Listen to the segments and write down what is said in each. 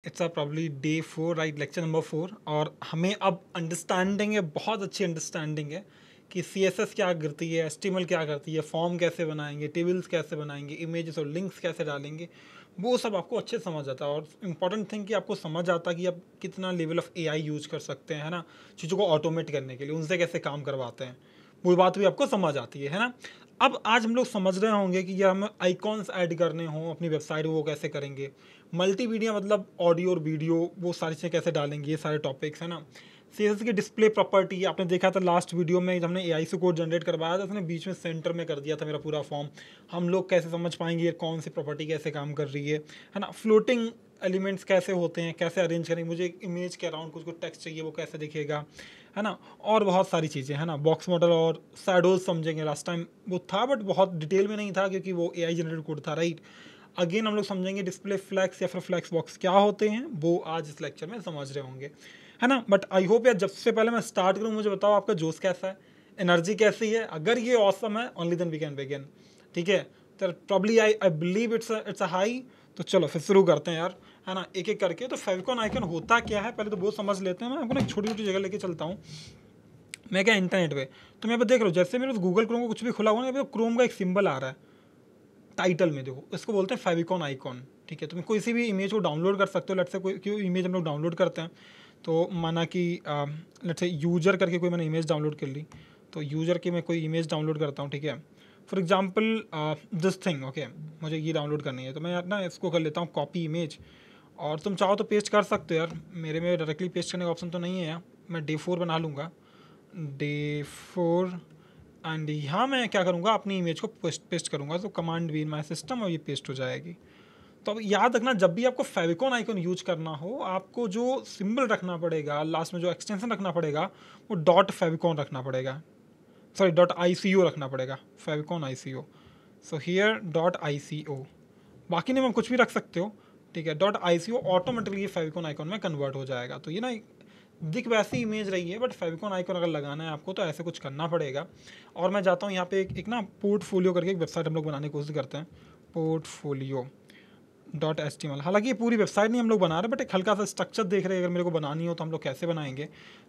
It's probably day 4, right, lecture number 4। और हमें अब अंडरस्टैंडिंग है, बहुत अच्छी अंडरस्टैंडिंग है कि CSS क्या करती है, HTML क्या करती है, फॉर्म कैसे बनाएंगे, टेबल्स कैसे बनाएंगे, इमेजेस और लिंक्स कैसे डालेंगे, वो सब आपको अच्छे से समझ आता है। और इम्पॉर्टेंट थिंग कि आपको समझ आता है कि आप कितना लेवल ऑफ AI यूज कर सकते हैं, है ना, चीज़ों को ऑटोमेट करने के लिए, उनसे कैसे काम करवाते हैं, वो बात भी आपको समझ आती है ना। अब आज हम लोग समझ रहे होंगे कि यार हमें आइकॉन्स ऐड करने हों अपनी वेबसाइट में, वो कैसे करेंगे, मल्टीमीडिया मतलब ऑडियो और वीडियो, वो सारी चीज़ें कैसे डालेंगे, ये सारे टॉपिक्स है ना। CSS की डिस्प्ले प्रॉपर्टी आपने देखा था लास्ट वीडियो में, जब हमने AI से कोड जनरेट करवाया था, उसने बीच में सेंटर में कर दिया था मेरा पूरा फॉर्म। हम लोग कैसे समझ पाएंगे ये कौन सी प्रॉपर्टी कैसे काम कर रही है ना। फ्लोटिंग एलिमेंट्स कैसे होते हैं, कैसे अरेंज करेंगे, मुझे एक इमेज के अराउंड कुछ टेक्स्ट चाहिए, वो कैसे दिखेगा, है ना। और बहुत सारी चीज़ें, है ना। बॉक्स मॉडल और शैडोज समझेंगे, लास्ट टाइम वो था बट बहुत डिटेल में नहीं था क्योंकि वो AI जनरेटेड कोड था, राइट। अगेन हम लोग समझेंगे डिस्प्ले फ्लैक्स या फिर फ्लैक्स बॉक्स क्या होते हैं, वो आज इस लेक्चर में समझ रहे होंगे, है ना। बट आई होप यार, जब से पहले मैं स्टार्ट करूँ, मुझे बताओ आपका जोश कैसा है, एनर्जी कैसी है। अगर ये ऑसम है, only then we can begin, ठीक है। तो probably I believe it's a high. तो चलो फिर शुरू करते हैं यार, है ना, एक एक करके। तो फेविकॉन आइकन होता क्या है पहले तो वो समझ लेते हैं। मैं आपको एक छोटी छोटी जगह लेके चलता हूँ, मैं क्या इंटरनेट पे। तो मैं यहाँ पे देख रहा हूँ, जैसे मेरे गूगल क्रोम को कुछ भी खुला हुआ है, क्रोम का एक सिंबल आ रहा है टाइटल में, देखो इसको बोलते हैं फेविकॉन आइकॉन, ठीक है। तुम कोई सी भी इमेज को डाउनलोड कर सकते हो। लेट्स से कोई इमेज हम लोग डाउनलोड करते हैं, तो माना कि लेट्स से यूजर करके कोई मैंने इमेज डाउनलोड कर ली, तो यूजर की मैं कोई इमेज डाउनलोड करता हूँ, ठीक है। For example this thing, okay, मुझे ये डाउनलोड करनी है, तो मैं यार ना इसको कर लेता हूँ कॉपी इमेज। और तुम चाहो तो पेस्ट कर सकते हो यार, मेरे में डायरेक्टली पेस्ट करने का ऑप्शन तो नहीं है यार। मैं डे 4 बना लूँगा, डे 4। एंड यहाँ मैं क्या करूँगा, अपनी इमेज को पेस्ट करूँगा, तो command V in my system और ये पेस्ट हो जाएगी। तो अब याद रखना, जब भी आपको फेविकॉन आइकन यूज करना हो, आपको जो सिंबल रखना पड़ेगा, लास्ट में जो एक्सटेंशन रखना पड़ेगा, वो डॉट फेविकॉन रखना पड़ेगा, सॉरी डॉट ICO रखना पड़ेगा, favicon ICO। So here dot ICO, बाकी नहीं, मैं कुछ भी रख सकते हो, ठीक है। डॉट ICO ऑटोमेटिकली ये फेविकॉन आइकॉन में कन्वर्ट हो जाएगा। तो ये ना दिख वैसी इमेज रही है, बट फेविकॉन आइकॉन अगर लगाना है आपको तो ऐसे कुछ करना पड़ेगा। और मैं जाता हूँ यहाँ पे एक ना पोर्टफोलियो करके एक वेबसाइट हम लोग बनाने की कोशिश करते हैं, पोर्टफोलियो .html। हालांकि ये पूरी वेबसाइट नहीं हम लोग बना रहे, बट एक हल्का सा स्ट्रक्चर देख रहे हैं, अगर मेरे को बनानी हो तो हम लोग कैसे बनाएंगे।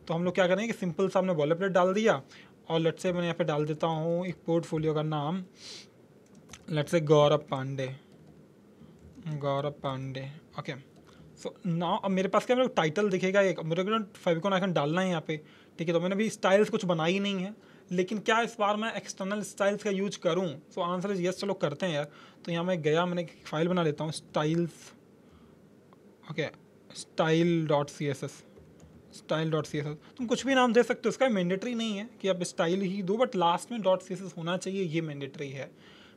तो हम लोग क्या करेंगे कि सिंपल सा हमने बॉयलरप्लेट डाल दिया, और लेट्स से मैंने यहाँ पे डाल देता हूँ एक पोर्टफोलियो का नाम, let's say Gaurav Pandey, Gaurav Pandey, okay. So now अब मेरे पास क्या, मेरे को टाइटल दिखेगा, एक मेरे को फेविकॉन आइकन डालना है यहाँ पे, ठीक है। तो मैंने अभी स्टाइल्स कुछ बनाई नहीं है, लेकिन क्या इस बार मैं एक्सटर्नल स्टाइल्स का यूज करूँ। सो आंसर इज यस, चलो करते हैं यार। तो यहाँ मैं गया, मैंने एक फाइल बना लेता हूँ, स्टाइल्स, ओके, style.css, style.css। तुम कुछ भी नाम दे सकते हो, इसका मैंडेटरी नहीं है कि आप स्टाइल ही दो, बट लास्ट में .css होना चाहिए, ये मैंडेटरी है।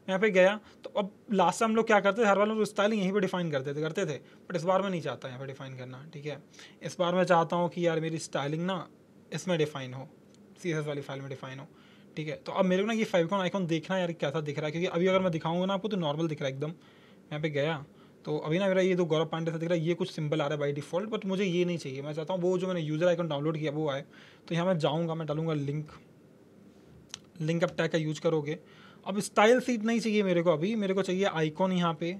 मैं यहाँ पे गया, तो अब लास्ट टाइम हम लोग क्या करते थे, हर बार लोग स्टाइलिंग यहीं पे डिफाइन करते थे, बट इस बार मैं नहीं चाहता यहाँ पे डिफाइन करना, ठीक है। इस बार मैं चाहता हूँ कि यार मेरी स्टाइलिंग ना इसमें डिफाइन हो, CSS वाली फाइल में डिफाइन हो, ठीक है। तो अब मेरे को ना ये फेविकॉन आइकॉन देखना है यार कैसा दिख रहा है, क्योंकि अभी अगर मैं दिखाऊंगा ना आपको तो नॉर्मल दिख रहा है एकदम। मैं यहाँ पे गया, तो अभी ना मेरा ये तो गौरव पांडे से दिख रहा है, ये कुछ सिंबल आ रहा है बाई डिफॉल्ट, बट मुझे ये नहीं चाहिए। मैं चाहता हूँ वो जो मैंने यूज़र आइकन डाउनलोड किया वो आए। तो यहाँ मैं जाऊँगा, मैं डालूंगा लिंक, लिंक अप टैग का यूज करोगे। अब स्टाइल सीट नहीं चाहिए मेरे को, अभी मेरे को चाहिए आइकॉन। यहाँ पे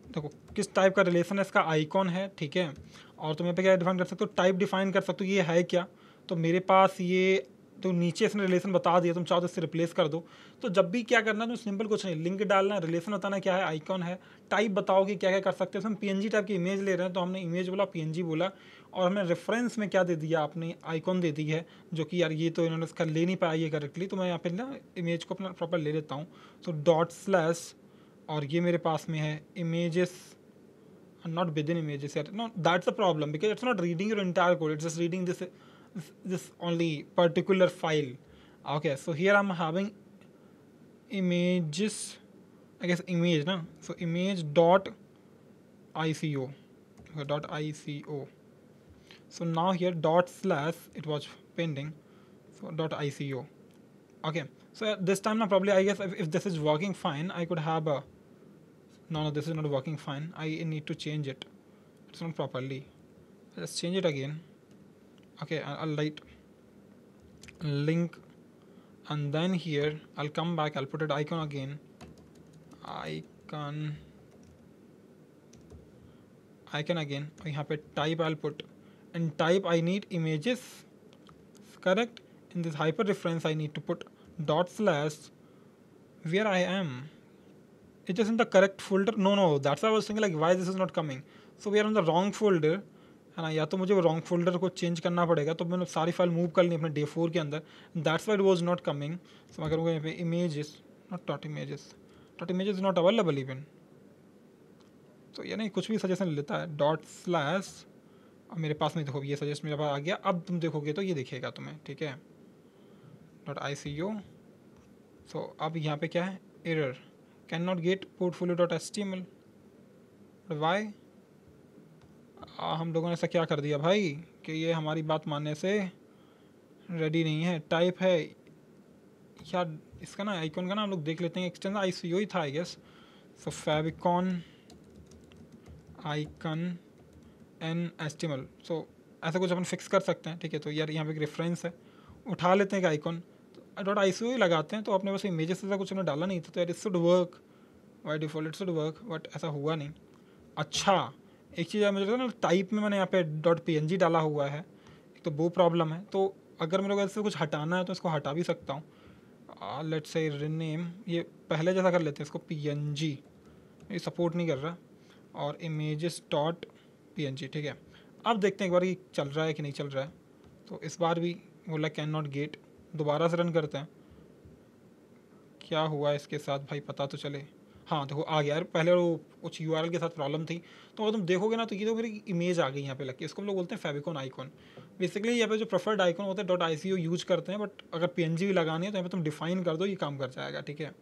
देखो किस टाइप का रिलेशन है इसका, आइकॉन है, ठीक है। और तुम यहाँ पे क्या डिफाइन कर सकते हो, टाइप डिफाइन कर सकते हो, ये है क्या। तो मेरे पास ये, तो नीचे इसने रिलेशन बता दिया, तुम चाहो तो इससे रिप्लेस कर दो। तो जब भी क्या करना है, तो सिंपल कुछ नहीं, लिंक डालना है, रिलेशन बताना क्या है, आइकॉन है, टाइप बताओ कि क्या क्या कर सकते हैं। हम PNG टाइप की इमेज ले रहे हैं, तो हमने इमेज बोला, PNG बोला, और हमने रेफरेंस में क्या दे दिया, आपने आइकॉन दे दी है, जो कि यार ये तो इन्होंने इसका ले नहीं पाया ये करेक्टली। तो मैं यहाँ पे ना इमेज को अपना प्रॉपर ले लेता हूँ, तो ./ और ये मेरे पास में है images, not within images yet. No, that's the problem, because it's not reading your entire code, it's just reading this only particular file. Okay, so here I'm having images, I guess image na, so image dot ICO, okay, dot ICO. So now here ./ it was pending, so dot ICO, okay. So this time now probably I guess if this is working fine, I could have a, no, this is not working fine, I need to change it, it's not properly. Let's change it again. Okay, I'll write link, and then here I'll come back, I'll put it icon again, icon, icon again, और यहाँ पे type I put, in type I need images, correct. In this hyper reference I need to put dot slash where I am. It is in the correct folder. No, that's why I was thinking like why this is not coming. So we are on the wrong folder, है ना. या तो मुझे वो wrong folder को change करना पड़ेगा, तो मैंने सारी फाइल मूव कर ली अपने डे 4 के अंदर. That's why it was not coming. So मैं करूँगा यहाँ पे images, not dot images not available even. तो ये नहीं कुछ भी सजेशन लेता है. डॉट स्लैश, अब मेरे पास नहीं, देखो ये सजेस्ट मेरे पास आ गया. अब तुम देखोगे तो ये दिखेगा तुम्हें, ठीक है. Dot ICO. सो अब यहाँ पे क्या है, error, can not get portfolio dot HTML. Why? हम लोगों ने ऐसा क्या कर दिया भाई कि ये हमारी बात मानने से रेडी नहीं है. टाइप है यार इसका ना, आइकॉन का ना हम लोग देख लेते हैं. एक्सटेंशन ICO ही था I guess. So favicon icon an HTML. So ऐसा कुछ अपन फिक्स कर सकते हैं, ठीक है. तो यार यहाँ पे एक रेफरेंस है, उठा लेते हैं कि आइकॉन डॉट ICO ही लगाते हैं. तो अपने पास इमेजेस ऐसा कुछ उन्होंने डाला नहीं था, तो यार it should work by default, it should work, but ऐसा हुआ नहीं. अच्छा एक चीज़ है, मुझे ना टाइप में मैंने यहाँ पे .png डाला हुआ है, तो वो प्रॉब्लम है. तो अगर मेरे को ऐसे कुछ हटाना है तो इसको हटा भी सकता हूँ. लेट्स से रिनेम, ये पहले जैसा कर लेते हैं इसको PNG, ये सपोर्ट नहीं कर रहा. और इमेजेस डॉट PNG, ठीक है. अब देखते हैं एक बार ये चल रहा है कि नहीं चल रहा है. तो इस बार भी बोला कैन नॉट गेट. दोबारा से रन करते हैं, क्या हुआ इसके साथ भाई पता तो चले. हाँ देखो आ गया यार. पहले वो कुछ URL के साथ प्रॉब्लम थी. तो अगर तुम देखोगे ना तो ये तो मेरी इमेज आ गई यहाँ पे लग के. इसको हम लोग बोलते हैं फेविकॉन आइकॉन. बेसिकली यहाँ पे जो प्रेफर्ड आइकॉन होता है डॉट ICO यूज करते हैं, बट अगर PNG भी लगानी है तो यहाँ पे तुम डिफाइन कर दो, ये काम कर जाएगा, ठीक है.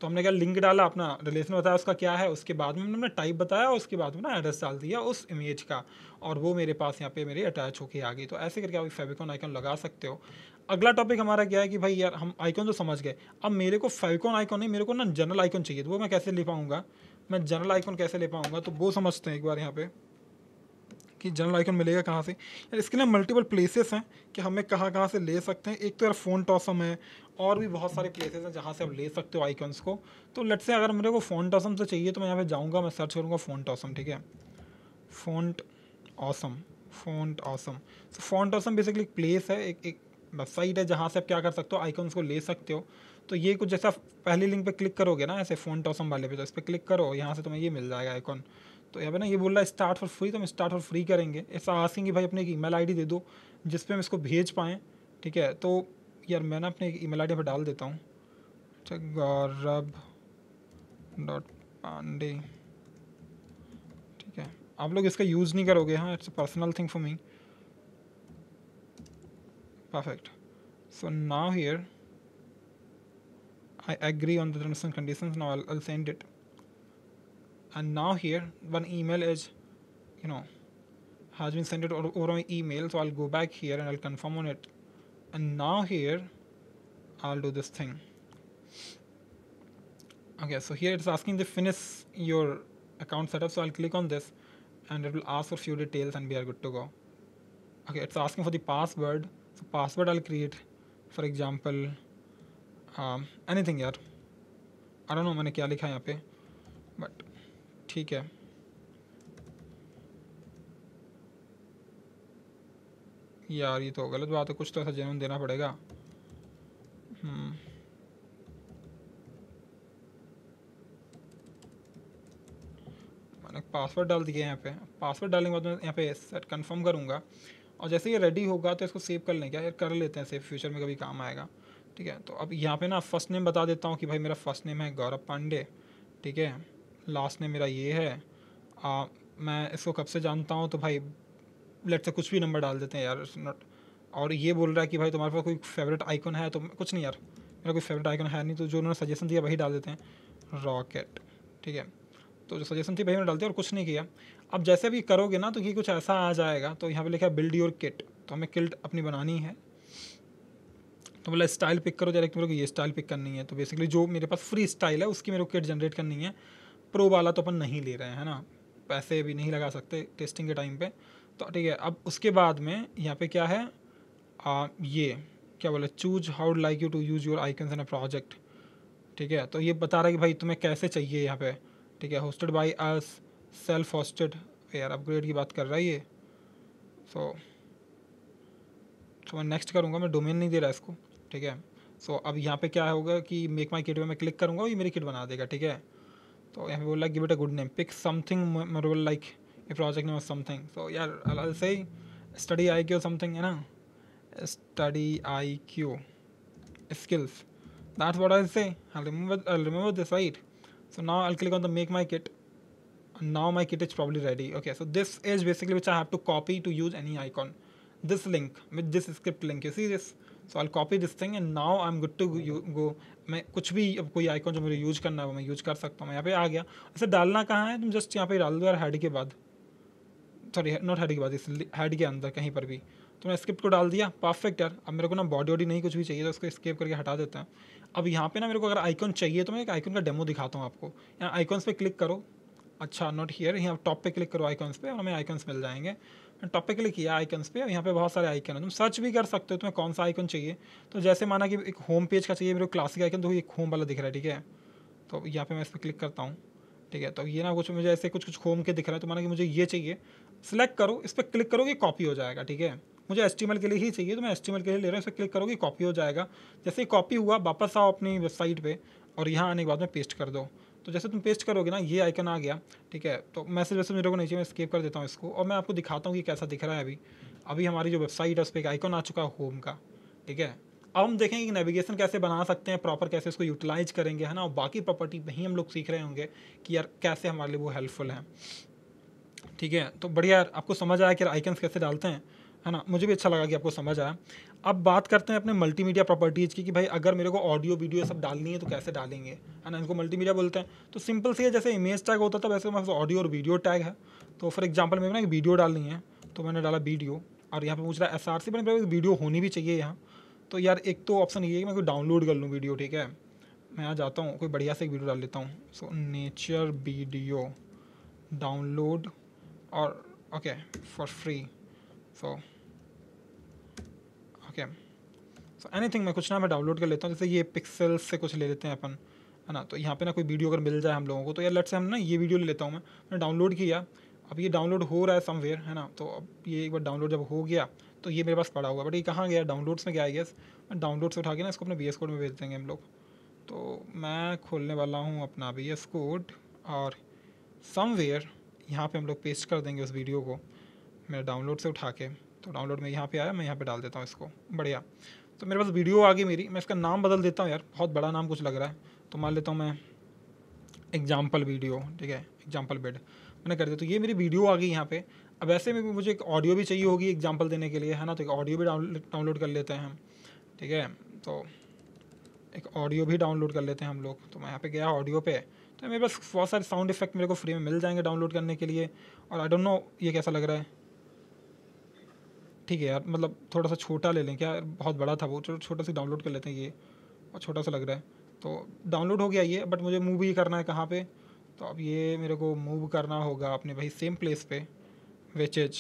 तो हमने क्या लिंक डाला, अपना रिलेशन बताया उसका क्या है, उसके बाद में हमने टाइप बताया, उसके बाद में ना एड्रेस डाल दिया उस इमेज का, और वो मेरे पास यहाँ पे मेरे अटैच होके आ गई. तो ऐसे करके आप फेविकॉन आइकॉन लगा सकते हो. अगला टॉपिक हमारा क्या है कि भाई यार हम आइकॉन तो समझ गए, अब मेरे को फेविकॉन आइकॉन नहीं, मेरे को ना जनरल आइकॉन चाहिए. तो वो मैं कैसे ले पाऊँगा, मैं जनरल आइकॉन कैसे ले पाऊँगा, तो वो समझते हैं एक बार यहाँ पे कि जनरल आइकन मिलेगा कहाँ से. यार इसके लिए मल्टीपल प्लेसेस हैं कि हमें कहाँ से ले सकते हैं. एक तो यार फ़ॉन्ट ऑसम है, और भी बहुत सारे प्लेसेस हैं जहाँ से आप ले सकते हो आइकन्स को. तो लेट्स से अगर मेरे को फ़ॉन्ट ऑसम से चाहिए तो मैं यहाँ पे जाऊँगा, मैं सर्च करूँगा फ़ॉन्ट ऑसम, ठीक है. Font awesome. तो फ़ॉन्ट ऑसम बेसिकली एक प्लेस है, एक वेबसाइट है जहाँ से आप क्या कर सकते हो, आइकन्स को ले सकते हो. तो ये कुछ जैसा पहली लिंक पे क्लिक करोगे ना ऐसे फ़ॉन्ट ऑसम वाले पे, तो इस पर क्लिक करो, यहाँ से तुम्हें ये मिल जाएगा आइकॉन. तो यहाँ पे ना ये बोल रहा है स्टार्ट फॉर फ्री, तो हम स्टार्ट फॉर फ्री करेंगे. ऐसा आस्किंग भाई अपने एक ईमेल आईडी दे दो जिस पे हम इसको भेज पाएँ, ठीक है. तो यार मैं ना अपने एक ईमेल आईडी पे डाल देता हूँ, gaurav.pandey, ठीक है. आप लोग इसका यूज़ नहीं करोगे, हाँ, it's a personal thing for me. Perfect. So now here I agree on the terms and conditions. Now I'll send it. And now here one email is, has been sent it over my email. So I'll go back here and I'll confirm on it. And now here I'll do this thing. Okay, so here it's asking to finish your account setup. So I'll click on this and it will ask for few details and we are good to go. Okay, it's asking for the password. So password I'll create, for example, anything यार, I don't know मैंने क्या लिखा है यहाँ पे, but ठीक है. यार ये तो गलत बात है, कुछ तो ऐसा जेन्युइन देना पड़ेगा. मैंने पासवर्ड डाल दिया यहाँ पे. पासवर्ड डालने के बाद मैं यहाँ पे सेट कन्फर्म करूँगा, और जैसे ये रेडी होगा तो इसको सेव कर लें. क्या यार कर लेते हैं सेव, फ्यूचर में कभी काम आएगा, ठीक है. तो अब यहाँ पे ना फर्स्ट नेम बता देता हूँ कि भाई मेरा फर्स्ट नेम है गौरव पांडे, ठीक है. लास्ट नेम मेरा ये है. मैं इसको कब से जानता हूँ, तो भाई लेट से कुछ भी नंबर डाल देते हैं यार, नॉट. और ये बोल रहा है कि भाई तुम्हारे पास कोई फेवरेट आइकन है, तो कुछ नहीं यार, मेरा कोई फेवरेट आइकन है नहीं, तो जो उन्होंने सजेशन दिया वही डाल देते हैं, रॉकेट, ठीक है. तो जो सजेशन थी वही मैंने डाल दिया और कुछ नहीं किया. अब जैसे भी करोगे ना तो ये कुछ ऐसा आ जाएगा. तो यहाँ पे लिखा है बिल्ड योर किट. तो हमें किट अपनी बनानी है. तो बोला स्टाइल पिक करो, डायरेक्ट मेरे को ये स्टाइल पिक करनी है. तो बेसिकली जो मेरे पास फ्री स्टाइल है उसकी मेरे को किट जनरेट करनी है. प्रो वाला तो अपन नहीं ले रहे हैं, है ना, पैसे भी नहीं लगा सकते टेस्टिंग के टाइम पे. तो ठीक है, अब उसके बाद में यहाँ पे क्या है, ये क्या बोला, choose how like you to use your icons in a project, ठीक है. तो ये बता रहा है कि भाई तुम्हें कैसे चाहिए यहाँ पे, ठीक है. Hosted by us, self hosted, यार अपग्रेड की बात कर रहा है ये। सो मैं नेक्स्ट करूँगा, मैं डोमेन नहीं दे रहा इसको, ठीक है। सो अब यहाँ पे क्या होगा कि मेक माई किट में मैं क्लिक करूँगा, ये मेरी किट बना देगा, ठीक है। तो यहाँ पे बोल रहा है give it a good name, pick something memorable like a project name or something. So यार I say study IQ something, है ना, study IQ skills, that's what I'll say. I'll remember this, right? So now I'll click on the make my kit. Now my kit is probably ready. Okay, so this is basically which I have to copy to use any icon. This link with this script link, you see this? So I'll copy this thing and now I'm good to go. मैं कुछ भी अब कोई icon जो मुझे use करना है वो मैं यूज कर सकता हूँ। यहाँ पे आ गया। इसे डालना कहाँ है, तुम जस्ट यहाँ पे डाल दो यार, हेड के बाद, सॉरी नॉट हेड के बाद, इस हेड के अंदर कहीं पर भी। तो मैं स्क्रिप्ट को डाल दिया, परफेक्ट यार। अब मेरे को ना बॉडी वॉडी नहीं कुछ भी चाहिए, तो उसको स्केप करके हटा देते हैं। अब यहाँ पे ना मेरे को अगर आइकॉन चाहिए तो मैं एक आइकॉन का डेमो दिखाता हूँ आपको। यहाँ आइकॉन्स पे क्लिक करो, अच्छा नॉट हियर, यहाँ टॉप पे क्लिक करो आइकॉन्स पे और हमें आइकॉन्स मिल जाएंगे। मैं टॉप पे क्लिक किया आइकॉन्स पे, यहाँ पे बहुत सारे आइकन है, तुम सर्च भी कर सकते हो तुम्हें कौन सा आइकॉन चाहिए। तो जैसे माना कि एक होम पेज का चाहिए मेरे को क्लासिक आइकन, तो एक होम वाला दिख रहा है, ठीक है। तो यहाँ पे मैं इस पर क्लिक करता हूँ, ठीक है। तो ये ना कुछ मुझे ऐसे कुछ होम के दिख रहा है, तो माना कि मुझे ये चाहिए, सिलेक्ट करो, इस पर क्लिक करोगे कॉपी हो जाएगा, ठीक है। मुझे HTML के लिए ही चाहिए तो मैं HTML के लिए ले रहा हूँ, इस पर क्लिक करोगे कॉपी हो जाएगा। जैसे ही कॉपी हुआ वापस आओ अपनी वेबसाइट पे और यहाँ आने के बाद में पेस्ट कर दो। तो जैसे तुम पेस्ट करोगे ना ये आइकन आ गया, ठीक है। तो मैसेज वैसे मेरे को नहीं चाहिए, मैं स्केप कर देता हूँ इसको और मैं आपको दिखाता हूँ कि कैसा दिख रहा है। अभी हमारी जो वेबसाइट है उस पर एक आइकन आ चुका है होम का, ठीक है। अब हम देखेंगे कि नेविगेशन कैसे बना सकते हैं प्रॉपर, कैसे इसको यूटिलाइज करेंगे, है ना। और बाकी प्रॉपर्टी वहीं हम लोग सीख रहे होंगे कि यार कैसे हमारे लिए वो हेल्पफुल है, ठीक है। तो बढ़िया यार, आपको समझ आया कि आइकन्स कैसे डालते हैं, है ना। मुझे भी अच्छा लगा कि आपको समझ आया। अब बात करते हैं अपने मल्टीमीडिया प्रॉपर्टीज़ की कि भाई अगर मेरे को ऑडियो वीडियो सब डालनी है तो कैसे डालेंगे, है ना। इनको मल्टीमीडिया बोलते हैं। तो सिंपल सी है, जैसे इमेज टैग होता था वैसे मेरे पास ऑडियो और वीडियो टैग है। तो फॉर एग्जाम्पल मेरे को ना एक वीडियो डालनी है, तो मैंने डाला वीडियो और यहाँ पे पूछ रहा है SRC, पर मेरे वीडियो होनी भी चाहिए यहाँ। तो यार एक तो ऑप्शन ये है कि मैं कोई डाउनलोड कर लूँ वीडियो, ठीक है। मैं यहाँ जाता हूँ, कोई बढ़िया से एक वीडियो डाल लेता हूँ। सो नेचर वीडियो डाउनलोड और okay for free, so okay so anything, मैं कुछ ना मैं डाउनलोड कर लेता हूँ। जैसे ये पिक्सल से कुछ ले लेते हैं अपन, है ना। तो यहाँ पे ना कोई वीडियो अगर मिल जाए हम लोगों को, तो यार लेट्स से हम ना ये वीडियो ले लेता हूँ मैं डाउनलोड किया। अब ये डाउनलोड हो रहा है समवेयर, है ना। तो अब ये एक बार डाउनलोड जब हो गया तो ये मेरे पास पड़ा हुआ, बट ये कहाँ गया, डाउनलोड्स में गया है। यस, मैं डाउनलोड से उठा के ना इसको अपने VS कोड में भेज देंगे हम लोग। तो मैं खोलने वाला हूँ अपना VS कोड और समवेयर यहाँ पे हम लोग पेस्ट कर देंगे उस वीडियो को मेरे डाउनलोड से उठा के। तो डाउनलोड में यहाँ पे आया, मैं यहाँ पे डाल देता हूँ इसको, बढ़िया। तो मेरे पास वीडियो आ गई मेरी। मैं इसका नाम बदल देता हूँ यार, बहुत बड़ा नाम कुछ लग रहा है, तो मान लेता हूँ मैं एग्जाम्पल वीडियो, ठीक है, एग्जाम्पल बेड मैंने कर दिया। तो ये मेरी वीडियो आ गई यहाँ पे। अब ऐसे में भी मुझे एक ऑडियो भी चाहिए होगी एग्जाम्पल देने के लिए, है ना। तो एक ऑडियो भी डाउनलोड कर लेते हैं हम, ठीक है। तो एक ऑडियो भी डाउनलोड कर लेते हैं हम लोग। तो मैं यहाँ पे गया ऑडियो पे, तो मेरे पास बहुत सारे साउंड इफेक्ट मेरे को फ्री में मिल जाएंगे डाउनलोड करने के लिए। और आई डोंट नो ये कैसा लग रहा है, ठीक है यार, मतलब थोड़ा सा छोटा ले लें क्या, बहुत बड़ा था वो, छोटा सा डाउनलोड कर लेते हैं ये, और छोटा सा लग रहा है। तो डाउनलोड हो गया ये, बट मुझे मूव ही करना है कहाँ पे। तो अब ये मेरे को मूव करना होगा अपने भाई सेम प्लेस पे, विच इज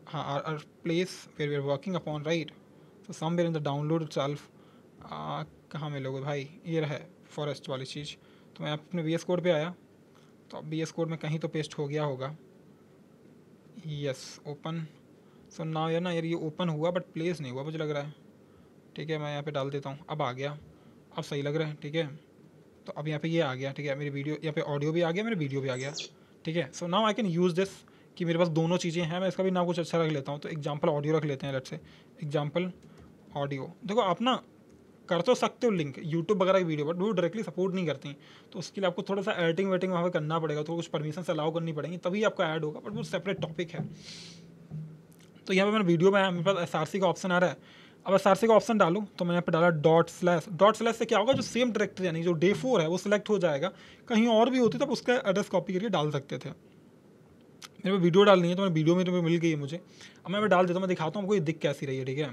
हाँ our place where we are working upon, right. तो somewhere in the download itself, कहाँ मिलोगे भाई, ये रहा फॉरेस्ट वाली चीज़। तो मैं अपने VS कोड पे आया, तो अब VS कोड में कहीं तो पेस्ट हो गया होगा। Yes, open. सो नाउ यार ना यार ये ओपन हुआ बट प्लेस नहीं हुआ मुझे लग रहा है, ठीक है। मैं यहाँ पे डाल देता हूँ, अब आ गया, अब सही लग रहा है, ठीक है। तो अब यहाँ पे ये आ गया, ठीक है। मेरी वीडियो यहाँ पे ऑडियो भी आ गया, मेरी वीडियो भी आ गया, ठीक है। So now I can use this कि मेरे पास दोनों चीज़ें हैं। मैं इसका भी नाम कुछ अच्छा रख लेता हूँ। तो एग्जाम्पल ऑडियो रख लेते हैं, लेट्स से एग्जाम्पल ऑडियो। देखो आप ना कर तो सकते हो लिंक यूट्यूब वगैरह की वीडियो, बट वो डायरेक्टली सपोर्ट नहीं करती। तो उसके लिए आपको थोड़ा सा एडिटिंग वेटिंग वहाँ पे करना पड़ेगा, तो कुछ परमिशन अलाउ करनी पड़ेगी तभी आपका ऐड होगा, बट वो सेपरेट टॉपिक है। तो यहाँ पे मैंने वीडियो में आया, मेरे पास SRC का ऑप्शन आ रहा है। अब SRC का ऑप्शन डालूँ तो मैंने यहाँ पे डाला डॉट स्लैश से क्या होगा, जो सेम डायरेक्टरी यानी जो डे 4 है वो सिलेक्ट हो जाएगा। कहीं और भी होती तो आप उसका एड्रेस कॉपी करके डाल सकते थे। मेरे को वीडियो डालनी है तो मैं वीडियो में तो मिल गई है मुझे। अब मैं डाल देता हूँ, मैं दिखाता हूँ आपको ये दिख कैसी रही है, ठीक है।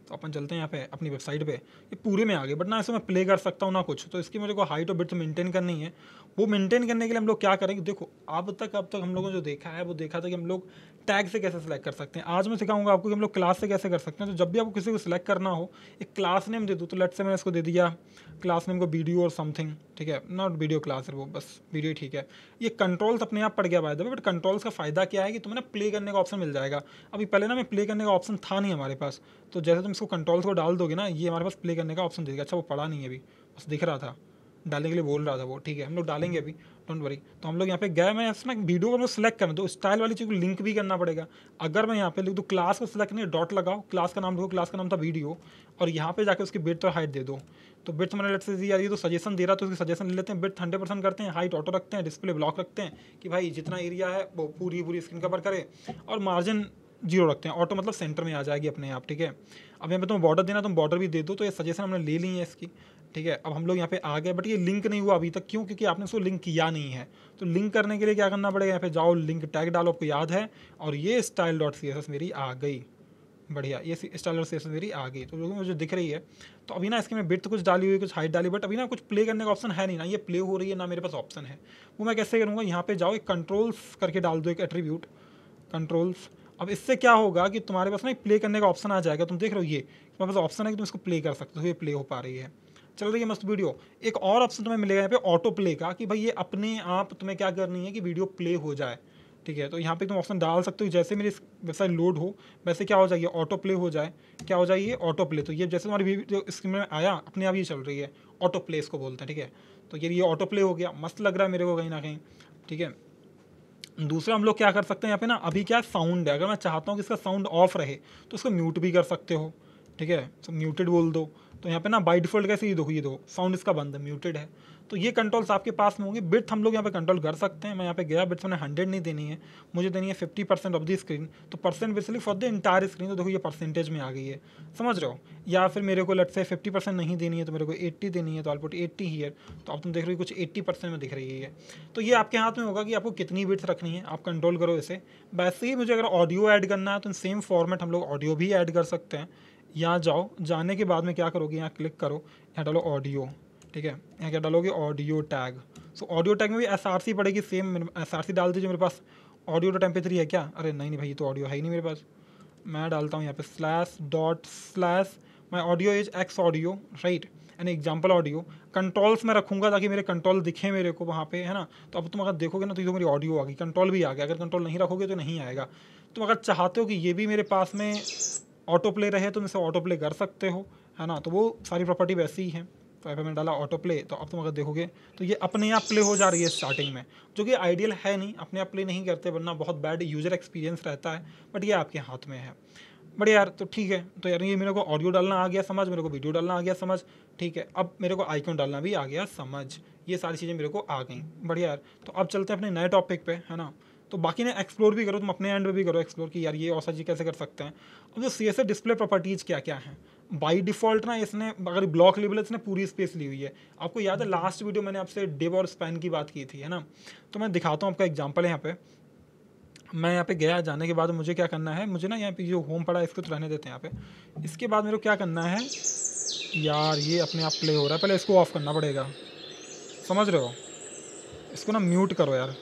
तो अपन चलते हैं यहाँ पे अपनी वेबसाइट पे, ये पूरे में आ गए, बट ना इसे मैं प्ले कर सकता हूँ ना कुछ। तो इसकी मुझे को हाइट और बिड्थ मेंटेन करनी है। वो मेंटेन करने के लिए हम लोग क्या करेंगे, देखो अब तक हम लोगों ने जो देखा है वो देखा था कि हम लोग टैग से कैसे सिलेक्ट कर सकते हैं। आज मैं सिखाऊंगा आपको कि हम लोग क्लास से कैसे कर सकते हैं। तो जब भी आपको किसी को सिलेक्ट करना हो, एक क्लास नेम दे दो। तो लेट्स से मैंने इसको दे दिया क्लास नेम को वीडियो और समथिंग, ठीक है, नॉट वीडियो क्लास है वो, बस वीडियो ठीक है। ये कंट्रोल्स अपने आप पड़ गया by the way, but controls का फ़ायदा क्या है कि तुम्हें ना प्ले करने का ऑप्शन मिल जाएगा। अभी पहले ना मैं प्ले करने का ऑप्शन था नहीं हमारे पास, तो जैसे तुम इसको कंट्रोल्स को डाल दोगे ना, ये हमारे पास प्ले करने का ऑप्शन देगा। अच्छा वो पड़ा नहीं है अभी, बस दिख रहा था, डालने के लिए बोल रहा था वो, ठीक है, हम लोग डालेंगे अभी, डोंट वरी। तो हम लोग यहाँ पे गए, मैं इसमें वीडियो को सिलेक्ट करना, तो स्टाइल वाली चीज़ को लिंक भी करना पड़ेगा। अगर मैं यहाँ पे लिख दूँ क्लास को सिलेक्ट नहीं, डॉट लगाओ, क्लास का नाम लिखो, क्लास का नाम था वीडियो, और यहाँ पे जाकर उसकी बिड्थ और हाइट दे दो। तो बिड्थ मैंने लेट्स से यार ये तो सजेशन दे रहा, तो उसकी सजेशन ले लेते हैं, बिड्थ 100% करते हैं, हाइट ऑटो रखते हैं, डिस्प्ले ब्लॉक रखते हैं कि भाई जितना एरिया है वो पूरी स्क्रीन कवर करे, और मार्जिन 0 रखते हैं, ऑटो मतलब सेंटर में आ जाएगी अपने आप, ठीक है। अब यहाँ पे तुम्हें बॉर्डर देना, तुम बॉर्डर भी दे दो। तो ये सजेशन हमने ले ली है इसकी, ठीक है। अब हम लोग यहाँ पे आ गए, बट ये लिंक नहीं हुआ अभी तक, क्यों? क्योंकि आपने उसको लिंक किया नहीं है। तो लिंक करने के लिए क्या करना पड़ेगा, यहाँ पे जाओ, लिंक टैग डालो, आपको याद है, और ये style.css मेरी आ गई, बढ़िया, ये style.css मेरी आ गई, तो जो मुझे दिख रही है। तो अभी ना इसके में बिड्थ कुछ डाली हुई, कुछ हाइट डाली, बट अभी ना कुछ प्ले करने का ऑप्शन है नहीं ना, ये प्ले हो रही है ना, मेरे पास ऑप्शन है। वो मैं कैसे करूँगा, यहाँ पे जाओ, एक कंट्रोल्स करके डाल दो, एक एट्रीब्यूट कंट्रोल्स। अब इससे क्या होगा कि तुम्हारे पास ना प्ले करने का ऑप्शन आ जाएगा। तुम देख रहे हो ये तुम्हारे पास ऑप्शन है कि तुम इसको प्ले कर सकते हो, ये प्ले हो पा रही है, चल रही है मस्त वीडियो। एक और ऑप्शन तुम्हें मिलेगा यहाँ पे ऑटो प्ले का, कि भाई ये अपने आप तुम्हें क्या करनी है कि वीडियो प्ले हो जाए, ठीक है। तो यहाँ पे तुम ऑप्शन डाल सकते हो, जैसे मेरी वेबसाइट लोड हो वैसे क्या हो जाएगी, ऑटो प्ले हो जाए, क्या हो जाएगी, ऑटो प्ले। तो ये जैसे तुम्हारी वीडियो स्क्रीन में आया, अपने आप ये चल रही है, ऑटो प्ले इसको बोलते हैं, ठीक है। तो ये ऑटो प्ले हो गया, मस्त लग रहा है मेरे को कहीं ना कहीं, ठीक है। दूसरा हम लोग क्या कर सकते हैं यहाँ पे ना, अभी क्या साउंड है, अगर मैं चाहता हूँ कि इसका साउंड ऑफ रहे तो इसको म्यूट भी कर सकते हो, ठीक है। तो म्यूटेड बोल दो, तो यहाँ पे ना बाय डिफॉल्ट कैसे ये दो साउंड इसका बंद है, म्यूटेड है। तो ये कंट्रोल्स आपके पास में होंगे। बिड्थ हम लोग यहाँ पे कंट्रोल कर सकते हैं। मैं यहाँ पे गया, बिड्थ मैंने 100 नहीं देनी है, मुझे देनी है 50% ऑफ द स्क्रीन। तो percent basically for the entire screen, तो देखो ये परसेंटेज में आ गई है, समझ रहे हो। या फिर मेरे को लेट्स से 50% नहीं देनी है, तो मेरे को 80 देनी है, तो आई पुट 80 हियर। तो अब तुम देख रहे हो कुछ 80% में दिख रही है। तो ये आपके हाथ में होगा कि आपको कितनी बिट्स रखनी है, आप कंट्रोल करो इसे। वैसे ही मुझे अगर ऑडियो ऐड करना है तो सेम फॉर्मेट हम लोग ऑडियो भी ऐड कर सकते हैं। यहाँ जाओ, जाने के बाद में क्या करोगे, यहाँ क्लिक करो, यहाँ डालो ऑडियो, ठीक है। यहाँ क्या डालोगे, audio tag. So audio tag में भी SRC पड़ेगी, सेम SRC डाल दीजिए। मेरे पास ऑडियो टू MP3 है क्या, अरे नहीं भाई, ये तो ऑडियो है ही नहीं मेरे पास। मैं डालता हूँ यहाँ पे // माई audio is X audio, right, an example audio. Controls में रखूँगा ताकि मेरे कंट्रोल दिखे मेरे को वहाँ पे, है ना। तो अब तुम अगर देखोगे ना, तो ये तो मेरी ऑडियो आ गई, कंट्रोल भी आ गया। अगर कंट्रोल नहीं रखोगे तो नहीं आएगा। तुम अगर चाहते हो कि ये भी मेरे पास में ऑटो प्ले रहे, तुम इसे ऑटो प्ले कर सकते हो, है ना। तो वो सारी प्रॉपर्टी वैसी ही है। तो यहाँ पे मैंने डाला ऑटो प्ले, तो अब तुम अगर देखोगे तो ये अपने आप प्ले हो जा रही है स्टार्टिंग में, जो कि आइडियल है नहीं, अपने आप प्ले नहीं करते वरना बहुत बैड यूज़र एक्सपीरियंस रहता है। बट ये आपके हाथ में है, बढ़िया यार। तो ठीक है, तो यार ये मेरे को ऑडियो डालना आ गया समझ, मेरे को वीडियो डालना आ गया समझ, ठीक है। अब मेरे को आइकन डालना भी आ गया समझ, ये सारी चीज़ें मेरे को आ गई, बढ़िया यार। तो अब चलते हैं अपने नए टॉपिक पे, है ना। तो बाकी ने एक्सप्लोर भी करो, तुम अपने एंड में भी करो एक्सप्लोर कि यार ये और चीज़ कैसे कर सकते हैं। अब जो CSS डिस्प्ले प्रॉपर्टीज़ क्या क्या हैं, बाई डिफ़ॉल्ट ना इसने, अगर ब्लॉक लेबल है, इसने पूरी स्पेस ली हुई है। आपको याद है लास्ट वीडियो मैंने आपसे डिव और स्पैन की बात की थी, है ना। तो मैं दिखाता हूँ आपका एग्जाम्पल है यहाँ पे। मैं यहाँ पे गया, जाने के बाद मुझे क्या करना है, मुझे ना यहाँ पे जो होम पड़ा है इसको तो रहने देते हैं यहाँ पे। इसके बाद मेरे को क्या करना है यार, ये अपने आप प्ले हो रहा है, पहले इसको ऑफ करना पड़ेगा, समझ रहे हो। इसको ना म्यूट करो यार,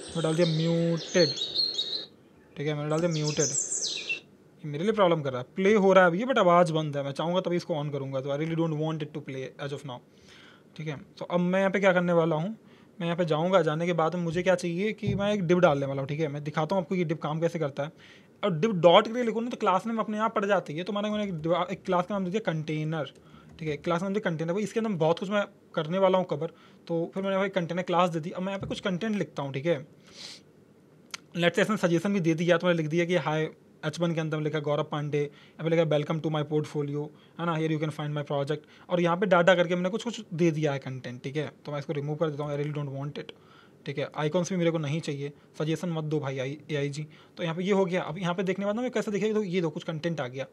मैं डाल दिया म्यूटेड, ठीक है, मैंने डाल दिया म्यूटेड। ये मेरे लिए प्रॉब्लम कर रहा है, प्ले हो रहा है अभी बट आवाज़ बंद है। मैं चाहूँगा तभी इसको ऑन करूँगा, तो I really don't want it to play as of now, ठीक है। तो अब मैं यहाँ पे क्या करने वाला हूँ, मैं यहाँ पे जाऊँगा, जाने के बाद मुझे क्या चाहिए कि मैं एक डिव डालने वाला हूँ, ठीक है। मैं दिखाता हूँ आपको ये डिव काम कैसे करता है। और डिव डॉट के लिए लिखो ना तो क्लास नेम अपने आप पड़ जाती है। तो मैंने एक क्लास का नाम दे दिया कंटेनर, ठीक है, क्लास नाम दिया कंटेनर। भाई इसके अंदर बहुत कुछ मैं करने वाला हूँ कवर, तो फिर मैंने भाई कंटेनर क्लास दे दी। अब मैं यहाँ पे कुछ कंटेंट लिखता हूँ, ठीक है। लेट्स से इसने सजेशन भी दे दिया, तो मैंने लिख दिया कि हाय H1 के अंदर लिखा गौरव पांडे, यहाँ पे लिखा वेलकम टू माय पोर्टफोलियो, है ना, here you can find my project. और यहाँ पे डाटा करके मैंने कुछ दे दिया है कंटेंट, ठीक है। तो मैं इसको रिमूव कर देता हूँ, आई रियली डोंट वांट इट, ठीक है। आइकॉन्स भी मेरे को नहीं चाहिए, सजेशन मत दो भाई AIG। तो यहाँ पे ये हो गया। अब यहाँ पे देखने के बाद मैं कैसे दिखेगा, तो ये दो कुछ कंटेंट आ गया।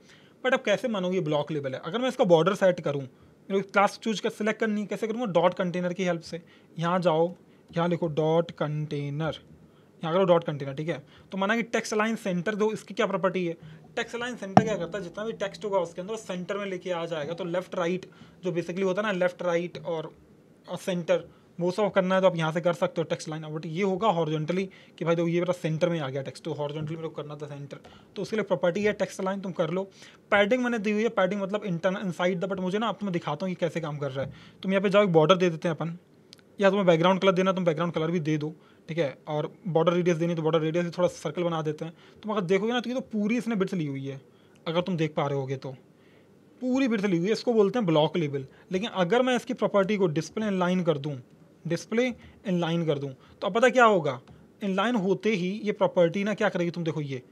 बट अब कैसे मानोगे ब्लॉक लेवल है। अगर मैं इसका बॉर्डर सेट करूँ, मेरे को क्लास चूज कर सिलेक्ट करनी, कैसे करूँगा, डॉट कंटेनर की हेल्प से। यहाँ जाओ, यहाँ लिखो डॉट कंटेनर, यहाँ करो डॉट कंटेनर, ठीक है। तो माना कि टेक्स्ट अलाइन सेंटर दो, इसकी क्या प्रॉपर्टी है, टेक्स्ट अलाइन सेंटर क्या करता है, जितना भी टेक्स्ट होगा उसके अंदर सेंटर में लेके आ जाएगा। तो लेफ्ट राइट जो बेसिकली होता है ना, लेफ्ट राइट और सेंटर, वो सब करना है तो आप यहाँ से कर सकते हो टेक्स्ट लाइन। बट ये होगा हॉरिजॉन्टली कि भाई देखो ये मेरा सेंटर में आ गया टेक्स्ट, तो हॉरिजॉन्टली मेरे को करना था सेंटर, तो उसके लिए प्रॉपर्टी है टेक्स्ट लाइन, तुम कर लो। पैडिंग मैंने दी हुई है, पैडिंग मतलब इंटरनल इनसाइड द, बट मुझे ना अब तो मैं दिखाता हूँ कि कैसे काम कर रहा है। तुम यहाँ पे जाओ, एक बॉर्डर दे देते हैं अपन, या तुम्हें बैकग्राउंड कलर देना तुम बैकग्राउंड कलर भी दे दो, ठीक है। और बॉर्डर रेडियस देनी तो बॉर्डर रेडियस भी थोड़ा सर्कल बना देते हैं। तुम अगर देखोगे ना तो ये तो पूरी इसने बिट्स ली हुई है, अगर तुम देख पा रहे होगे तो पूरी बिट्स ली हुई है, इसको बोलते हैं ब्लॉक लेबल। लेकिन अगर मैं इसकी प्रॉपर्टी को डिस्प्ले इनलाइन कर दूँ, डिस्प्ले इनलाइन कर दूँ, तो अब पता क्या होगा, इनलाइन होते ही ये प्रॉपर्टी ना क्या करेगी, तुम देखो ये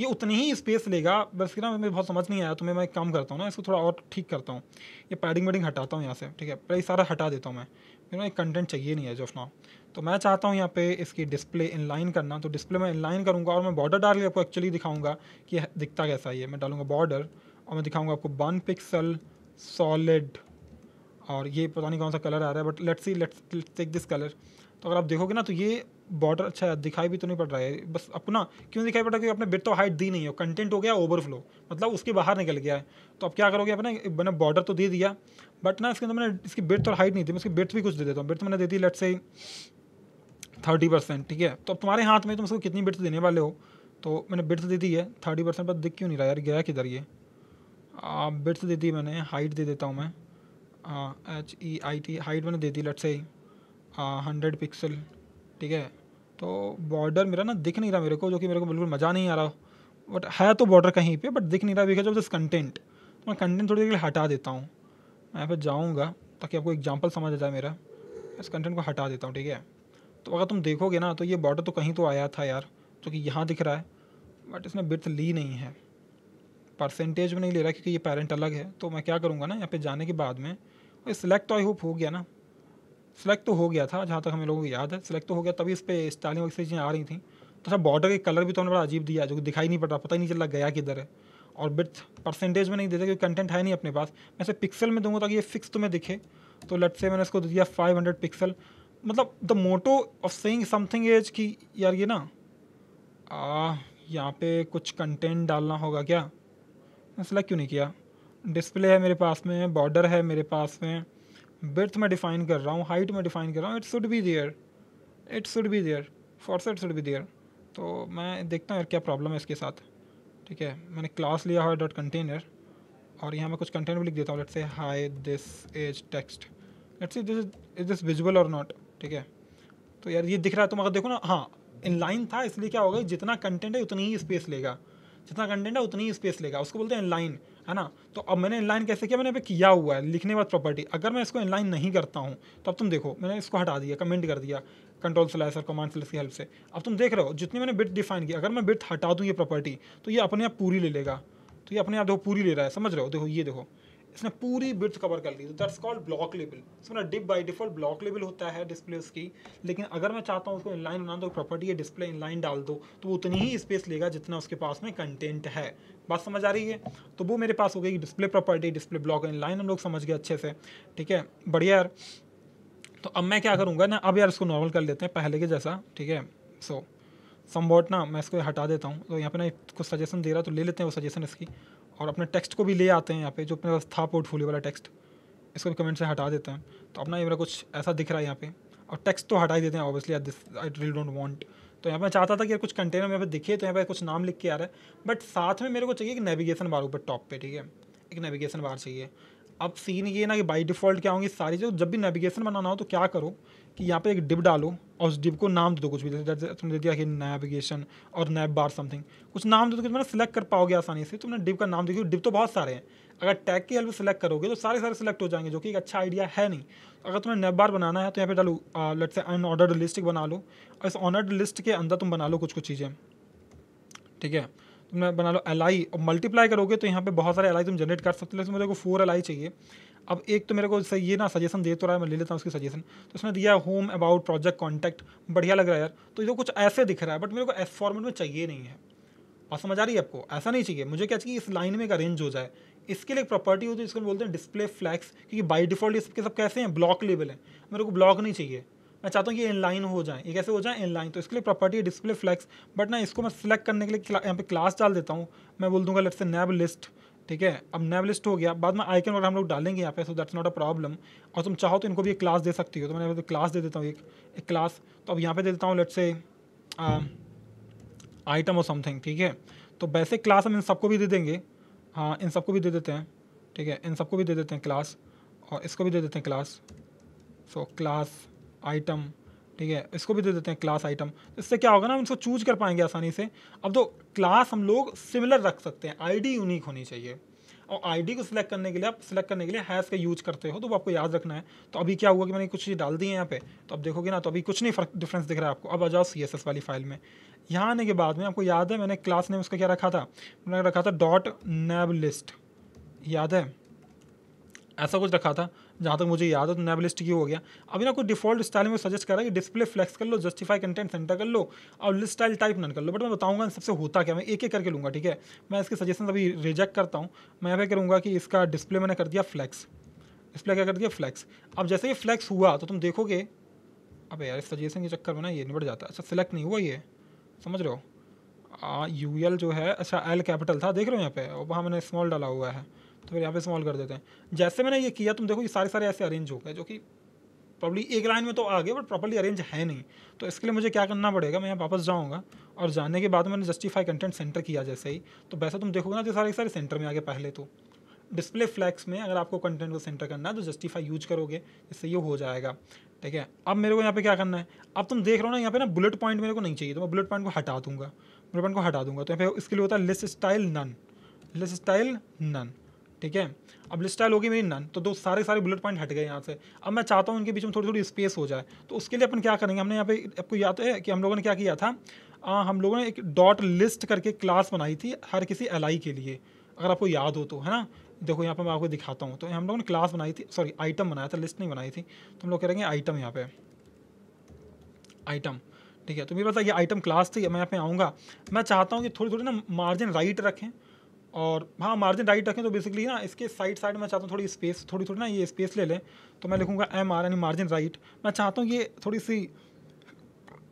उतनी ही स्पेस लेगा। बस ना मुझे बहुत समझ नहीं आया, तो मैं एक काम करता हूँ ना, इसको थोड़ा और ठीक करता हूँ, ये पैडिंग वेडिंग हटाता हूँ यहाँ से, ठीक है। पहले ये सारा हटा देता हूँ मैं, मेरे को एक कंटेंट चाहिए नहीं है जो नाउ। तो मैं चाहता हूँ यहाँ पे इसकी डिस्प्ले इनलाइन करना, तो डिस्प्ले में इनलाइन करूँगा और मैं बॉर्डर डाल के आपको एक्चुअली दिखाऊँगा कि दिखता कैसा है। मैं डालूँगा बॉर्डर और मैं दिखाऊँगा आपको 1 पिक्सल सॉलिड, और ये पता नहीं कौन सा कलर आ रहा है, but let's take this colour. तो अगर आप देखोगे ना तो ये बॉर्डर अच्छा दिखाई भी तो नहीं पड़ रहा है, बस अपना क्यों दिखाई पड़ रहा है, क्योंकि आपने बिट तो हाइट दी नहीं है, कंटेंट हो गया ओवरफ्लो, मतलब उसके बाहर निकल गया है। तो अब क्या करोगे, मैंने बॉर्डर तो दे दिया, बट ना इसके अंदर मैंने इसकी बिट और हाइट नहीं थी, मैं इसकी बिट भी कुछ दे देता हूँ। बिट तो मैंने दे दी लेट्स से 30%, ठीक है। तो अब तुम्हारे हाथ में तुम उसको कितनी बिट्स देने वाले हो, तो मैंने बिट्स दे दी है 30%, पर दिख क्यों नहीं रहा यार, गया किधर ये। बिट्स दे दी मैंने, हाइट दे देता हूँ मैं, HEIT हाइट मैंने दे दी लेट्स से 100 पिक्सल, ठीक है। तो बॉर्डर मेरा ना दिख नहीं रहा मेरे को, जो कि मेरे को बिल्कुल मज़ा नहीं आ रहा, बट है तो बॉर्डर कहीं पे, बट दिख नहीं रहा बिकॉज ऑफ दिस कंटेंट। तो मैं कंटेंट थोड़ी देर के लिए हटा देता हूँ, मैं यहाँ पर जाऊँगा ताकि आपको एग्जांपल समझ आ जाए मेरा। इस कंटेंट को हटा देता हूँ, ठीक है। तो अगर तुम देखोगे ना तो ये बॉर्डर तो कहीं तो आया था यार, जो कि यहाँ दिख रहा है, बट इसने बिट्स ली नहीं है, परसेंटेज में नहीं ले रहा क्योंकि ये पेरेंट अलग है। तो मैं क्या करूँगा ना, यहाँ पे जाने के बाद में सिलेक्ट तो आई होप हो गया ना, सिलेक्ट तो हो गया था जहाँ तक हमें लोगों को याद है, सिलेक्ट तो हो गया, तभी इस पर स्टाइलिंग वगैरह चीज़ें आ रही थी। तो सर बॉर्डर के कलर भी तो हमने बड़ा अजीब दिया, जो कि दिखाई नहीं पड़ रहा, पता ही नहीं चल रहा गया किधर है। और बिट परसेंटेज में नहीं देते क्योंकि कंटेंट है नहीं अपने पास। मैं इसे पिक्सल में दूंगा ताकि ये फिक्स तुम्हें दिखे। तो लेट्स से मैंने इसको दे दिया 500 पिक्सल। मतलब the motto of saying something is कि यार ये ना यहाँ पे कुछ कंटेंट डालना होगा क्या, मैं सेलेक्ट क्यों नहीं किया। डिस्प्ले है मेरे पास में, बॉर्डर है मेरे पास में, बिर्थ में डिफाइन कर रहा हूँ, हाइट में डिफाइन कर रहा हूँ, it should be there, it should be there, for it should be there. तो मैं देखता हूँ यार क्या प्रॉब्लम है इसके साथ, ठीक है। मैंने क्लास लिया हुआ डॉट कंटेनर, और यहाँ मैं कुछ कंटेंट भी लिख देता हूँ, let's say high this as text, let's see this is this visual or not, ठीक है। तो यार ये दिख रहा है, तुम अगर देखो ना, हाँ इनलाइन था, इसलिए क्या होगा, जितना कंटेंट है उतनी ही स्पेस लेगा, जितना कंटेंट है उतनी ही स्पेस लेगा, उसको बोलते हैं इनलाइन, है ना। तो अब मैंने इनलाइन कैसे किया, मैंने यहाँ पे किया हुआ है लिखने के बाद प्रॉपर्टी। अगर मैं इसको इनलाइन नहीं करता हूँ तो अब तुम देखो, मैंने इसको हटा दिया, कमेंट कर दिया कंट्रोल/ और कमांड / की हेल्प से। अब तुम देख रहे हो जितनी मैंने बिट डिफाइन की, अगर मैं बिट हटा दूँ ये प्रॉपर्टी, तो ये अपने आप पूरी ले लेगा। तो ये अपने आप देखो पूरी ले रहा है, समझ रहे हो, देखो ये देखो इसने पूरी बिट्स कवर कर ली। तो दैट्स कॉल्ड ब्लॉक लेबल। इसमें डिप बाय डिफॉल्ट ब्लॉक लेबल होता है डिस्प्ले उसकी, लेकिन अगर मैं चाहता हूँ उसको इनलाइन बनाना, तो प्रॉपर्टी है डिस्प्ले इनलाइन डाल दो, तो वो उतनी ही स्पेस लेगा जितना उसके पास में कंटेंट है। बात समझ आ रही है। तो वो मेरे पास हो गई display property, display block inline, हम लोग समझ गए अच्छे से, ठीक है, बढ़िया यार। तो अब मैं क्या करूँगा ना, अब यार इसको नॉर्मल कर लेते हैं पहले के जैसा, ठीक है। सो समवॉट ना मैं इसको हटा देता हूँ। तो यहाँ पे ना कुछ सजेशन दे रहा, तो ले लेते हैं वो सजेशन इसकी, और अपने टेक्स्ट को भी ले आते हैं यहाँ पे, जो अपने पास था पोर्टफोलियो वाला टेक्स्ट, इसको भी कमेंट से हटा देते हैं। तो अपना ये मेरा कुछ ऐसा दिख रहा है यहाँ पे, और टेक्स्ट तो हटा ही देते हैं obviously, I really don't want. तो यहाँ पे मैं चाहता था कि यार कुछ कंटेनर में यहाँ पे दिखे, तो यहाँ पे कुछ नाम लिख के आ रहा है, बट साथ में मेरे को चाहिए कि नेविगेशन बार ऊपर टॉप पे, ठीक है, एक नेविगेशन बार चाहिए। अब सीन ये ना कि बाई डिफ़ॉल्ट क्या होंगी सारी, जो जब भी नेविगेशन बनाना हो तो क्या करो कि यहाँ पे एक डिप डालो और उस डिप को नाम दे दो कुछ भी, जैसे तुमने दे दिया कि नेविगेशन और नैब बार समथिंग, कुछ नाम दे दो कि तुमने सेलेक्ट कर पाओगे आसानी से। तुमने डिप का नाम देखिए, डिप तो बहुत सारे हैं, अगर टैग की हेल्प से सेलेक्ट करोगे तो सारे सारे सेलेक्ट हो जाएंगे, जो कि एक अच्छा आइडिया है नहीं। अगर तुम्हें नैब बार बनाना है तो यहाँ पे डालो लेट्स से अनऑर्डर्ड लिस्ट बना लो, और इस ऑर्डर्ड लिस्ट के अंदर तुम बना लो कुछ कुछ चीज़ें, ठीक है। तुमने बना लो LI, और मल्टीप्लाई करोगे तो यहाँ पे बहुत सारे LI तुम जनरेट कर सकते हो, लेकिन मेरे को 4 LI चाहिए। अब एक तो मेरे को सही ये ना सजेशन दे तो रहा है, मैं ले लेता हूँ उसकी सजेशन। तो उसने दिया होम, अबाउट, प्रोजेक्ट, कॉन्टैक्ट, बढ़िया लग रहा है यार। तो ये तो कुछ ऐसे दिख रहा है, बट मेरे को एस फॉर्मेट में चाहिए नहीं है। और समझ आ रही है आपको, ऐसा नहीं चाहिए मुझे, क्या चाहिए इस लाइन में एक अरेंज हो जाए। इसके लिए एक प्रॉपर्टी होती है जिसको बोलते हैं डिस्प्ले फ्लैग्स, क्योंकि बाई डिफॉल्ट ये सबके सब कैसे हैं, ब्लॉक लेबल है। मेरे को ब्लॉक नहीं चाहिए, मैं चाहता हूँ कि ये इनलाइन हो जाए। ये कैसे हो जाए, इनलाइन। तो इसके लिए प्रॉपर्टी है डिस्प्ले फ्लैग्स, बट ना इसको मैं सिलेक्ट करने के लिए यहाँ पे क्लास डाल देता हूँ। मैं बोल दूंगा लेट्स से नैब लिस्ट, ठीक है। अब नेव लिस्ट हो गया, बाद में आइकन वगैरह हम लोग डालेंगे यहाँ पे, so that's not a problem. और तुम चाहो तो इनको भी एक क्लास दे सकती हो, तो मैंने क्लास दे देता हूँ एक क्लास। तो अब यहाँ पे दे देता हूँ लेट्स से आइटम और समथिंग, ठीक है। तो बेसिक क्लास हम इन सबको भी दे देंगे, हाँ इन सबको भी दे देते हैं, ठीक है, इन सबको भी दे देते हैं क्लास, और इसको भी दे देते हैं क्लास। सो क्लास आइटम, ठीक है, इसको भी दे देते हैं क्लास आइटम। इससे क्या होगा ना, हम इसको चूज कर पाएंगे आसानी से। अब तो क्लास हम लोग सिमिलर रख सकते हैं, आईडी यूनिक होनी चाहिए। और आईडी को सिलेक्ट करने के लिए, आप सिलेक्ट करने के लिए हैश का यूज करते हो, तो वो आपको याद रखना है। तो अभी क्या हुआ कि मैंने कुछ चीज़ डाल दी है यहाँ पे, तो अब देखोगे ना, तो अभी कुछ नहीं फर्क डिफरेंस दिख रहा है आपको। अब आ जाओ CSS वाली फाइल में। यहाँ आने के बाद में आपको याद है मैंने क्लास नेम उसका क्या रखा था, मैंने रखा था डॉट नेब लिस्ट, याद है ऐसा कुछ रखा था जहाँ तक मुझे याद है। तो नेब लिस्ट की हो गया। अभी ना कोई डिफॉल्ट स्टाइल में सजेस्ट कर रहा है कि डिस्प्ले फ्लेक्स कर लो, जस्टिफाई कंटेंट सेंटर कर लो, और लिस्ट स्टाइल टाइप नन कर लो। बट मैं बताऊंगा सबसे होता क्या, मैं एक एक करके लूँगा, ठीक है। मैं इसके सजेशन अभी रिजेक्ट करता हूँ। मैं यहाँ पे करूँगा कि इसका डिस्प्ले मैंने कर दिया फ्लेक्स, डिस्प्ले क्या कर दिया फ्लेक्स। अब जैसे ये फ्लेक्स हुआ तो तुम देखोगे, अब यार इस सजेशन के चक्कर में ना ये निबट जाता है। अच्छा सिलेक्ट नहीं हुआ ये, समझ रहे हो, UL जो है, अच्छा L कैपिटल था, देख रहे हो यहाँ पे, और वहाँ मैंने स्मॉल डाला हुआ है, तो फिर यहाँ पे स्मॉल कर देते हैं। जैसे मैंने ये किया तुम देखो ये सारे सारे ऐसे अरेंज हो गए, जो कि प्रॉब्ली एक लाइन में तो आ गए बट प्रॉपर्ली अरेंज है नहीं। तो इसके लिए मुझे क्या करना पड़ेगा, मैं यहाँ वापस जाऊँगा, और जाने के बाद मैंने जस्टिफाई कंटेंट सेंटर किया जैसे ही, तो वैसे तुम देखोगे ना तो सारे सारे सेंटर में आ गए। पहले तो डिस्प्ले फ्लैक्स में अगर आपको कंटेंट को सेंटर करना है तो जस्टिफाई यूज करोगे, इससे ये हो जाएगा, ठीक है। अब मेरे को यहाँ पे क्या करना है, अब तुम देख रहे हो ना यहाँ पे ना बुलेट पॉइंट मेरे को नहीं चाहिए, तो मैं बुलेट पॉइंट को हटा दूंगा, बुलेट पॉइंट को हटा दूंगा। तो यहाँ पे इसके लिए होता है list style none, list style none, ठीक है। अब लिस्ट स्टाइल होगी मेरी नन, तो दो सारे सारे बुलेट पॉइंट हट गए यहाँ से। अब मैं चाहता हूँ इनके बीच में थोड़ी थोड़ी स्पेस हो जाए, तो उसके लिए अपन क्या करेंगे, हमने यहाँ पे आपको याद है कि हम लोगों ने क्या किया था, हम लोगों ने एक डॉट लिस्ट करके क्लास बनाई थी हर किसी LI के लिए, अगर आपको याद हो तो, है ना। देखो यहाँ पे मैं आपको दिखाता हूँ, तो हम लोगों ने क्लास बनाई थी, सॉरी आइटम बनाया था, लिस्ट नहीं बनाई थी। तो हम लोग करेंगे आइटम, यहाँ पे आइटम, ठीक है। तो मेरे पास ये आइटम क्लास थी। मैं यहाँ पे आऊँगा, मैं चाहता हूँ कि थोड़ी थोड़ी ना मार्जिन राइट रखें, और हाँ मार्जिन राइट रखें, तो बेसिकली ना इसके साइड साइड में चाहता हूँ थोड़ी स्पेस, थोड़ी थोड़ी ना ये स्पेस ले लें। तो मैं लिखूँगा MR यानी मार्जिन राइट। मैं चाहता हूँ ये थोड़ी सी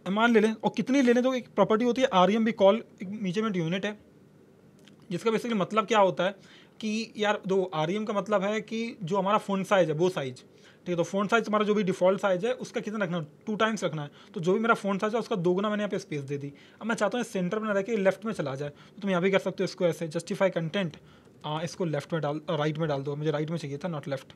MR ले लें, और कितनी ले लें, तो एक प्रॉपर्टी होती है REM कॉल, एक मेजरमेंट यूनिट है, जिसका बेसिकली मतलब क्या होता है कि यार दो REM का मतलब है कि जो हमारा फ़ॉन्ट साइज़ है वो साइज़, ठीक है। तो फ़ॉन्ट साइज़ हमारा जो भी डिफ़ॉल्ट साइज़ है उसका कितना रखना है, 2 टाइम्स रखना है। तो जो भी मेरा फ़ॉन्ट साइज़ है उसका दोगुना मैंने यहाँ पे स्पेस दे दी। अब मैं चाहता हूँ सेंटर में रह के लेफ्ट में चला जाए, तो तुम यहाँ भी कर सकते हो इसको ऐसे, जस्टिफाई कंटेंट, इसको लेफ्ट में डाल, राइट में डाल दो। मुझे राइट में चाहिए था, नॉट लेफ्ट,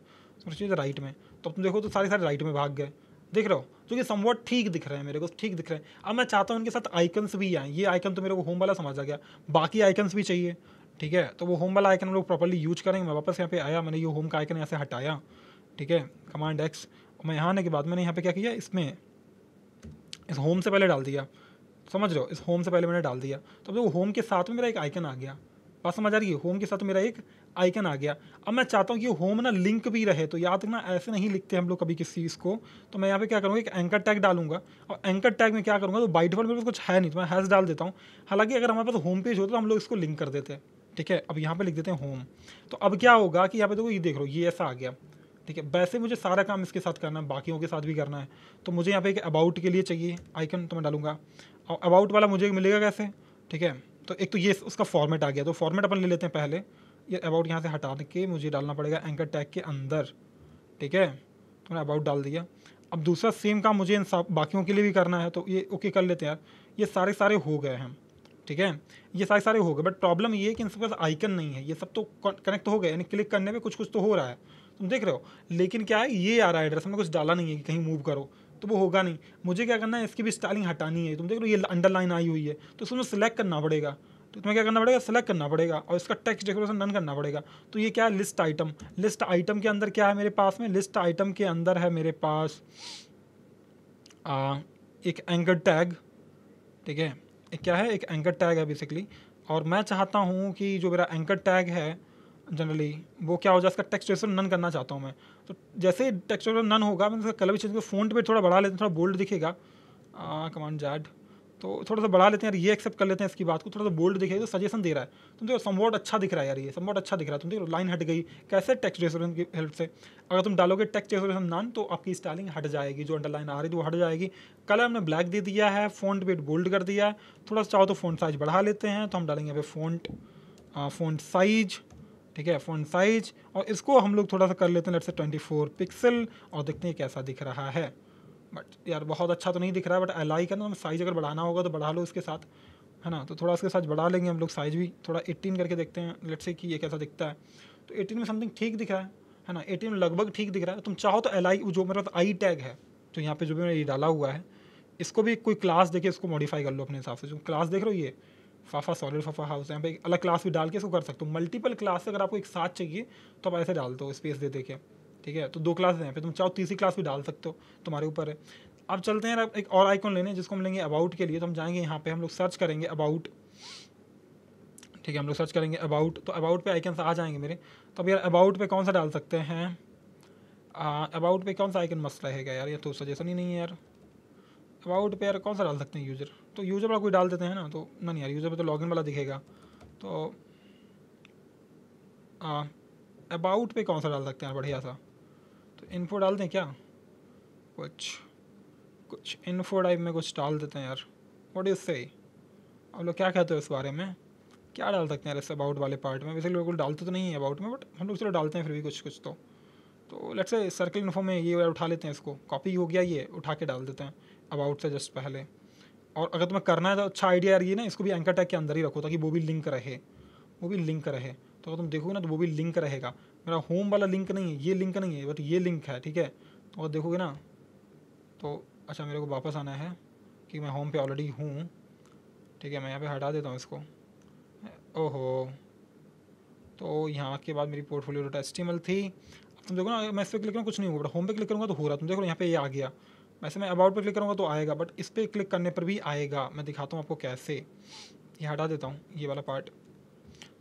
मुझे चाहिए था राइट में। तो तुम देखो तो सारे सारे राइट में भाग गए, देख रहे हो, जो कि समवॉट ठीक दिख रहे हैं मेरे को, ठीक दिख रहे हैं। अब मैं चाहता हूँ उनके साथ आइकन्स भी आए। ये आइकन तो मेरे को होम वाला समझ आ गया, बाकी आइकन्स भी चाहिए, ठीक है। तो वो होम वाला आइकन हम लोग प्रॉपर्ली यूज करेंगे। मैं वापस यहाँ पे आया, मैंने ये होम का आइकन यहाँ से हटाया, ठीक है, कमांड X। मैं यहाँ आने के बाद मैंने यहाँ पे क्या किया, इसमें इस होम से पहले डाल दिया, समझ रहे हो, इस होम से पहले मैंने डाल दिया। तो अब होम के साथ में मेरा एक आइकन आ गया, बात समझ आ रही है, होम के साथ मेरा एक आइकन आ गया। अब मैं चाहता हूँ कि होम ना लिंक भी रहे, तो याद रखना ऐसे नहीं लिखते हम लोग कभी किसी चीज़ को। तो मैं यहाँ पे क्या करूँगा, एक एंकर टैग डालूंगा, और एंकर टैग में क्या करूँगा, तो बाय डिफॉल्ट मेरे पास कुछ है नहीं, तो मैं हैश डाल देता हूँ। हालांकि अगर हमारे पास होम पेज होता तो हम लोग इसको लिंक कर देते, ठीक है। अब यहाँ पे लिख देते हैं होम। तो अब क्या होगा कि यहाँ पे देखो, ये देख लो, ये ऐसा आ गया, ठीक है। वैसे मुझे सारा काम इसके साथ करना है, बाकियों के साथ भी करना है। तो मुझे यहाँ पे एक अबाउट के लिए चाहिए आइकन, तो मैं डालूंगा, और अबाउट वाला मुझे मिलेगा कैसे, ठीक है। तो एक तो ये उसका फॉर्मेट आ गया, तो फॉर्मेट अपन ले लेते हैं पहले। ये अबाउट यहाँ से हटा के मुझे डालना पड़ेगा एंकर टैग के अंदर, ठीक है। तो मैंने अबाउट डाल दिया। अब दूसरा सेम काम मुझे इन सब बाकियों के लिए भी करना है, तो ये ओके कर लेते हैं यार। ये सारे सारे हो गए हैं, ठीक है, ये सारे सारे हो गए। बट प्रॉब्लम ये है कि इन सब पास आइकन नहीं है। ये सब तो कनेक्ट हो गए, यानी क्लिक करने पे कुछ कुछ तो हो रहा है, तुम देख रहे हो। लेकिन क्या है, ये आ रहा है एड्रेस, हमने कुछ डाला नहीं है कि कहीं मूव करो, तो वो होगा नहीं। मुझे क्या करना है, इसकी भी स्टाइलिंग हटानी है। तुम देख रहे हो ये अंडरलाइन आई हुई है, तो उसमें सेलेक्ट करना पड़ेगा। तो तुम्हें क्या करना पड़ेगा, सेलेक्ट करना पड़ेगा, और इसका टेक्स्ट डेकोरेशन नन करना पड़ेगा। तो ये क्या है, लिस्ट आइटम। लिस्ट आइटम के अंदर क्या है मेरे पास में, लिस्ट आइटम के अंदर है मेरे पास एक एंकर टैग, ठीक है। एक क्या है, एक एंकर टैग है बेसिकली। और मैं चाहता हूँ कि जो मेरा एंकर टैग है जनरली वो क्या हो जाए, इसका टेक्स्ट डेकोरेशन नन करना चाहता हूँ मैं। तो जैसे ही टेक्स्ट डेकोरेशन नन होगा, मैं इसका कलर भी चेंज, फ़ॉन्ट पे थोड़ा बढ़ा लेते हैं, थोड़ा बोल्ड दिखेगा, कमांड Z, तो थोड़ा सा बढ़ा लेते हैं यार, ये एक्सेप्ट कर लेते हैं इसकी बात को, थोड़ा सा बोल्ड दिखेगा, तो सजेशन दे रहा है। तुम देखो समवॉट अच्छा दिख रहा है यार, ये समवॉट अच्छा दिख रहा है। तुम देखो लाइन हट गई कैसे, टेक्स्ट डेकोरेशन की हेल्प से। अगर तुम डालोगे टेक्स्ट डेकोरेशन नन, तो आपकी स्टाइलिंग हट जाएगी, जो अंडरलाइन आ रही थी वो हट जाएगी। कलर हमने ब्लैक दे दिया है, फ़ॉन्ट वेट बोल्ड कर दिया है। थोड़ा सा चाहो तो फ़ॉन्ट साइज बढ़ा लेते हैं, तो हम डालेंगे यहाँ पे फ़ॉन्ट साइज ठीक है, फ़ॉन्ट साइज, और इसको हम लोग थोड़ा सा कर लेते हैं लेट्स से 24 पिक्सल, और देखते हैं कैसा दिख रहा है। बट यार बहुत अच्छा तो नहीं दिख रहा है, बट एलाई का ना साइज़ अगर बढ़ाना होगा तो बढ़ा लो इसके साथ, है ना। तो थोड़ा इसके साथ बढ़ा लेंगे हम लोग, साइज़ भी थोड़ा 18 करके देखते हैं लेट्स से कि ये कैसा दिखता है। तो 18 में समथिंग ठीक दिख रहा है ना, 18 में लगभग ठीक दिख रहा है। तुम चाहो तो एलाई जो मेरे पास आई टैग है, तो यहाँ पे जो भी मैंने ये डाला हुआ है, इसको भी कोई क्लास देके इसको मॉडिफाई कर लो अपने हिसाब से। जो क्लास देख रहे हो ये फाफा सॉलिड फाफा हाउस, यहाँ पे एक अलग क्लास भी डाल के इसको कर सकते हो। मल्टीपल क्लास अगर आपको एक साथ चाहिए तो आप ऐसे डाल दो स्पेस दे के, ठीक है। तो 2 क्लास हैं यहाँ पे, तुम चाहो तीसरी क्लास भी डाल सकते हो, तुम्हारे ऊपर है। अब चलते हैं एक और आइकॉन लेने जिसको हम लेंगे अबाउट के लिए। तो हम जाएंगे यहाँ पे, हम लोग सर्च करेंगे अबाउट, ठीक है। हम लोग सर्च करेंगे अबाउट, तो अबाउट पे आइकन आ जाएंगे मेरे। तो अब यार अबाउट पे कौन सा डाल सकते हैं, अबाउट पे कौन सा आइकन मस्त रहेगा यार, ये तो सजेशन ही नहीं है यार। अबाउट पे यार कौन सा डाल सकते हैं, यूज़र, तो यूज़र वाला कोई डाल देते हैं ना। तो नहीं यार, यूज़र पे तो लॉगिन वाला दिखेगा। तो अबाउट पे कौन सा डाल सकते हैं बढ़िया सा, तो इन्फो डाल दें क्या, कुछ इन्फो टाइप में कुछ डाल देते हैं यार। व्हाट इज से, आप लोग क्या कहते हो इस बारे में, क्या डाल सकते हैं यार इस अबाउट वाले पार्ट में। वैसे लोग डालते तो नहीं है अबाउट में, बट हम लोग चलो डालते हैं फिर भी कुछ तो लेट्स से सर्कल इन्फो में ये उठा लेते हैं, इसको कॉपी हो गया, ये उठा के डाल देते हैं अबाउट से जस्ट पहले। और अगर तुम्हें करना है तो अच्छा आइडिया यार ये ना, इसको भी एंकर टैग के अंदर ही रखो ताकि वो भी लिंक रहे, तो अगर तुम देखोगे ना तो वो भी लिंक रहेगा। मेरा होम वाला लिंक नहीं है, ये लिंक नहीं है, बट ये लिंक है, ठीक है। तो अगर देखोगे ना तो अच्छा, मेरे को वापस आना है कि मैं होम पे ऑलरेडी हूँ, ठीक है। मैं यहाँ पे हटा देता हूँ इसको, ओहो। तो यहाँ के बाद मेरी पोर्टफोलियो HTML थी। अब तुम देखो ना, मैं इस पर क्लिक करूँ कुछ नहीं होगा, बट होम पे क्लिक करूँगा तो हो रहा, तुम देखो यहाँ पे ये आ गया। वैसे मैं अबाउट पे क्लिक करूँगा तो आएगा, बट इस पर क्लिक करने पर भी आएगा। मैं दिखाता हूँ आपको कैसे, ये हटा देता हूँ ये वाला पार्ट।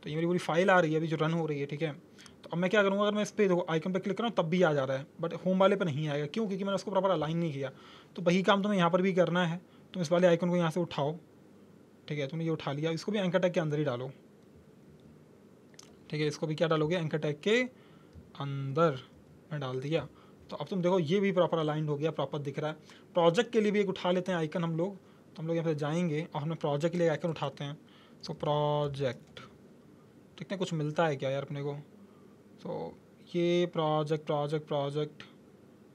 तो ये मेरी पूरी फाइल आ रही है अभी जो रन हो रही है, ठीक है। तो अब मैं क्या करूँगा, अगर मैं इस पर देखो आइकन पर क्लिक करूँ तब भी आ जा रहा है, बट होम वाले पे नहीं आएगा। क्यों, क्योंकि मैंने उसको प्रॉपर अलाइन नहीं किया। तो वही काम तुम्हें यहाँ पर भी करना है। तुम इस वाले आइकन को यहाँ से उठाओ, ठीक है। तुमने ये उठा लिया, इसको भी एंकर टैग के अंदर ही डालो, ठीक है। इसको भी क्या डालोगे, एंकर टैग के अंदर मैं डाल दिया। तो अब तुम देखो ये भी प्रॉपर अलाइंड हो गया, प्रॉपर दिख रहा है। प्रोजेक्ट के लिए भी एक उठा लेते हैं आइकन हम लोग। तो हम लोग यहाँ पे जाएंगे और हमें प्रोजेक्ट के लिए आइकन उठाते हैं। सो प्रोजेक्ट, देखते हैं कुछ मिलता है क्या यार अपने को। तो ये प्रोजेक्ट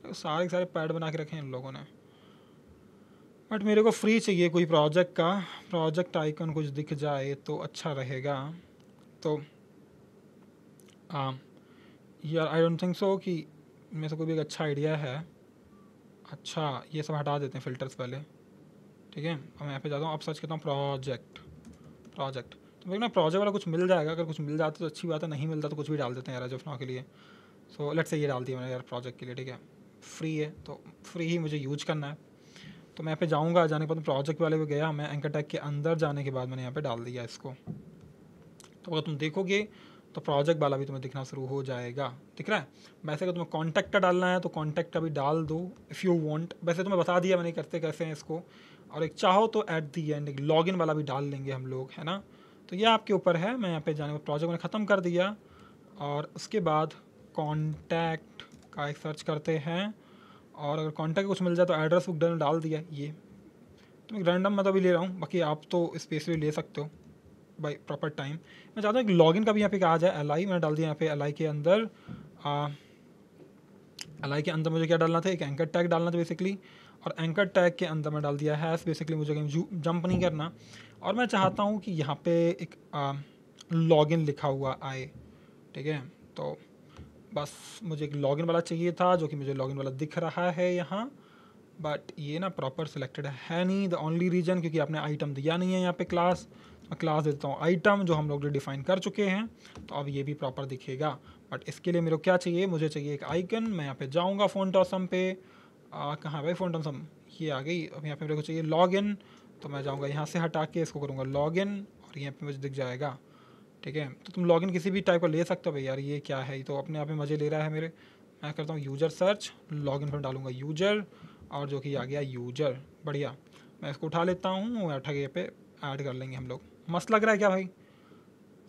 सारे के सारे पैड बना के रखे हैं इन लोगों ने, बट मेरे को फ्री चाहिए कोई प्रोजेक्ट का। प्रोजेक्ट आइकन कुछ दिख जाए तो अच्छा रहेगा। तो यार आई डोंट थिंक सो कि मेरे से कोई भी एक अच्छा आइडिया है। अच्छा, ये सब हटा देते हैं फ़िल्टर्स पहले, ठीक है। अब मैं यहाँ पे जाता हूँ, अब सर्च करता हूँ प्रोजेक्ट। तो देखना प्रोजेक्ट वाला कुछ मिल जाएगा, अगर कुछ मिल जाता तो अच्छी बात है, नहीं मिलता तो कुछ भी डाल देते हैं यार जो के लिए। सो लेट्स से ये डाल दिया मैंने यार प्रोजेक्ट के लिए, ठीक है। फ्री है तो फ्री ही मुझे यूज करना है। तो मैं यहाँ पे जाऊँगा, जाने के बाद प्रोजेक्ट वाले पे गया, मैं एंकर टैग के अंदर जाने के बाद मैंने यहाँ पे डाल दिया इसको। तो अगर तुम देखोगे तो प्रोजेक्ट वाला भी तुम्हें दिखना शुरू हो जाएगा, दिख रहा है। वैसे अगर तुम्हें कॉन्टैक्ट का डालना है तो कॉन्टैक्ट का भी डाल दो इफ़ यू वांट। वैसे तुम्हें बता दिया मैंने करते कैसे हैं इसको। और एक चाहो तो एट दी एंड एक लॉगिन वाला भी डाल लेंगे हम लोग, है ना। तो ये आपके ऊपर है। मैं यहाँ पे जाने का प्रोजेक्ट मैंने ख़त्म कर दिया, और उसके बाद कॉन्टैक्ट का एक सर्च करते हैं, और अगर कॉन्टैक्ट कुछ मिल जाए तो एड्रेस बुक डाल दिया। ये तो मैं रैंडम मतलब भी ले रहा हूँ, बाकी आप तो स्पेस भी ले सकते हो बाई प्रॉपर टाइम। मैं चाहता हूँ कि लॉगिन का भी यहाँ पे आ जाए, एल आई मैंने डाल दिया यहाँ पे। एल आई के अंदर मुझे क्या डालना था, एक एंकर टैग डालना था बेसिकली, और एंकर टैग के अंदर मैं डाल दिया हैश। बेसिकली मुझे कहीं जंप नहीं करना, और मैं चाहता हूँ कि यहाँ पे एक लॉगिन लिखा हुआ आए, ठीक है। तो बस मुझे एक लॉगिन वाला चाहिए था, जो कि मुझे लॉगिन वाला दिख रहा है यहाँ, बट ये ना प्रॉपर सिलेक्टेड है नहीं। द ओनली रीजन क्योंकि आपने आइटम दिया नहीं है यहाँ पे क्लास। मैं क्लास देता हूँ आइटम, जो हम लोग डिफाइन कर चुके हैं। तो अब ये भी प्रॉपर दिखेगा, बट इसके लिए मेरे को क्या चाहिए, मुझे चाहिए एक आइकन। मैं यहाँ पे जाऊँगा फ़ॉन्ट ऑसम पे, कहाँ भाई फ़ॉन्ट ऑसम, ये आ गई। अब यहाँ पे मेरे को चाहिए लॉगिन, तो मैं जाऊँगा यहाँ से हटा के इसको करूँगा लॉगिन, और यहाँ पे मुझे दिख जाएगा, ठीक है। तो तुम लॉगिन किसी भी टाइप का ले सकते हो भाई यार, ये क्या है, ये तो अपने आप में मज़े ले रहा है मेरे। मैं करता हूँ यूज़र सर्च, लॉगिन पर डालूँगा यूज़र, और जो कि आ गया यूज़र, बढ़िया। मैं इसको उठा लेता हूँ, उठा के पे ऐड कर लेंगे हम लोग। मस्त लग रहा है क्या भाई,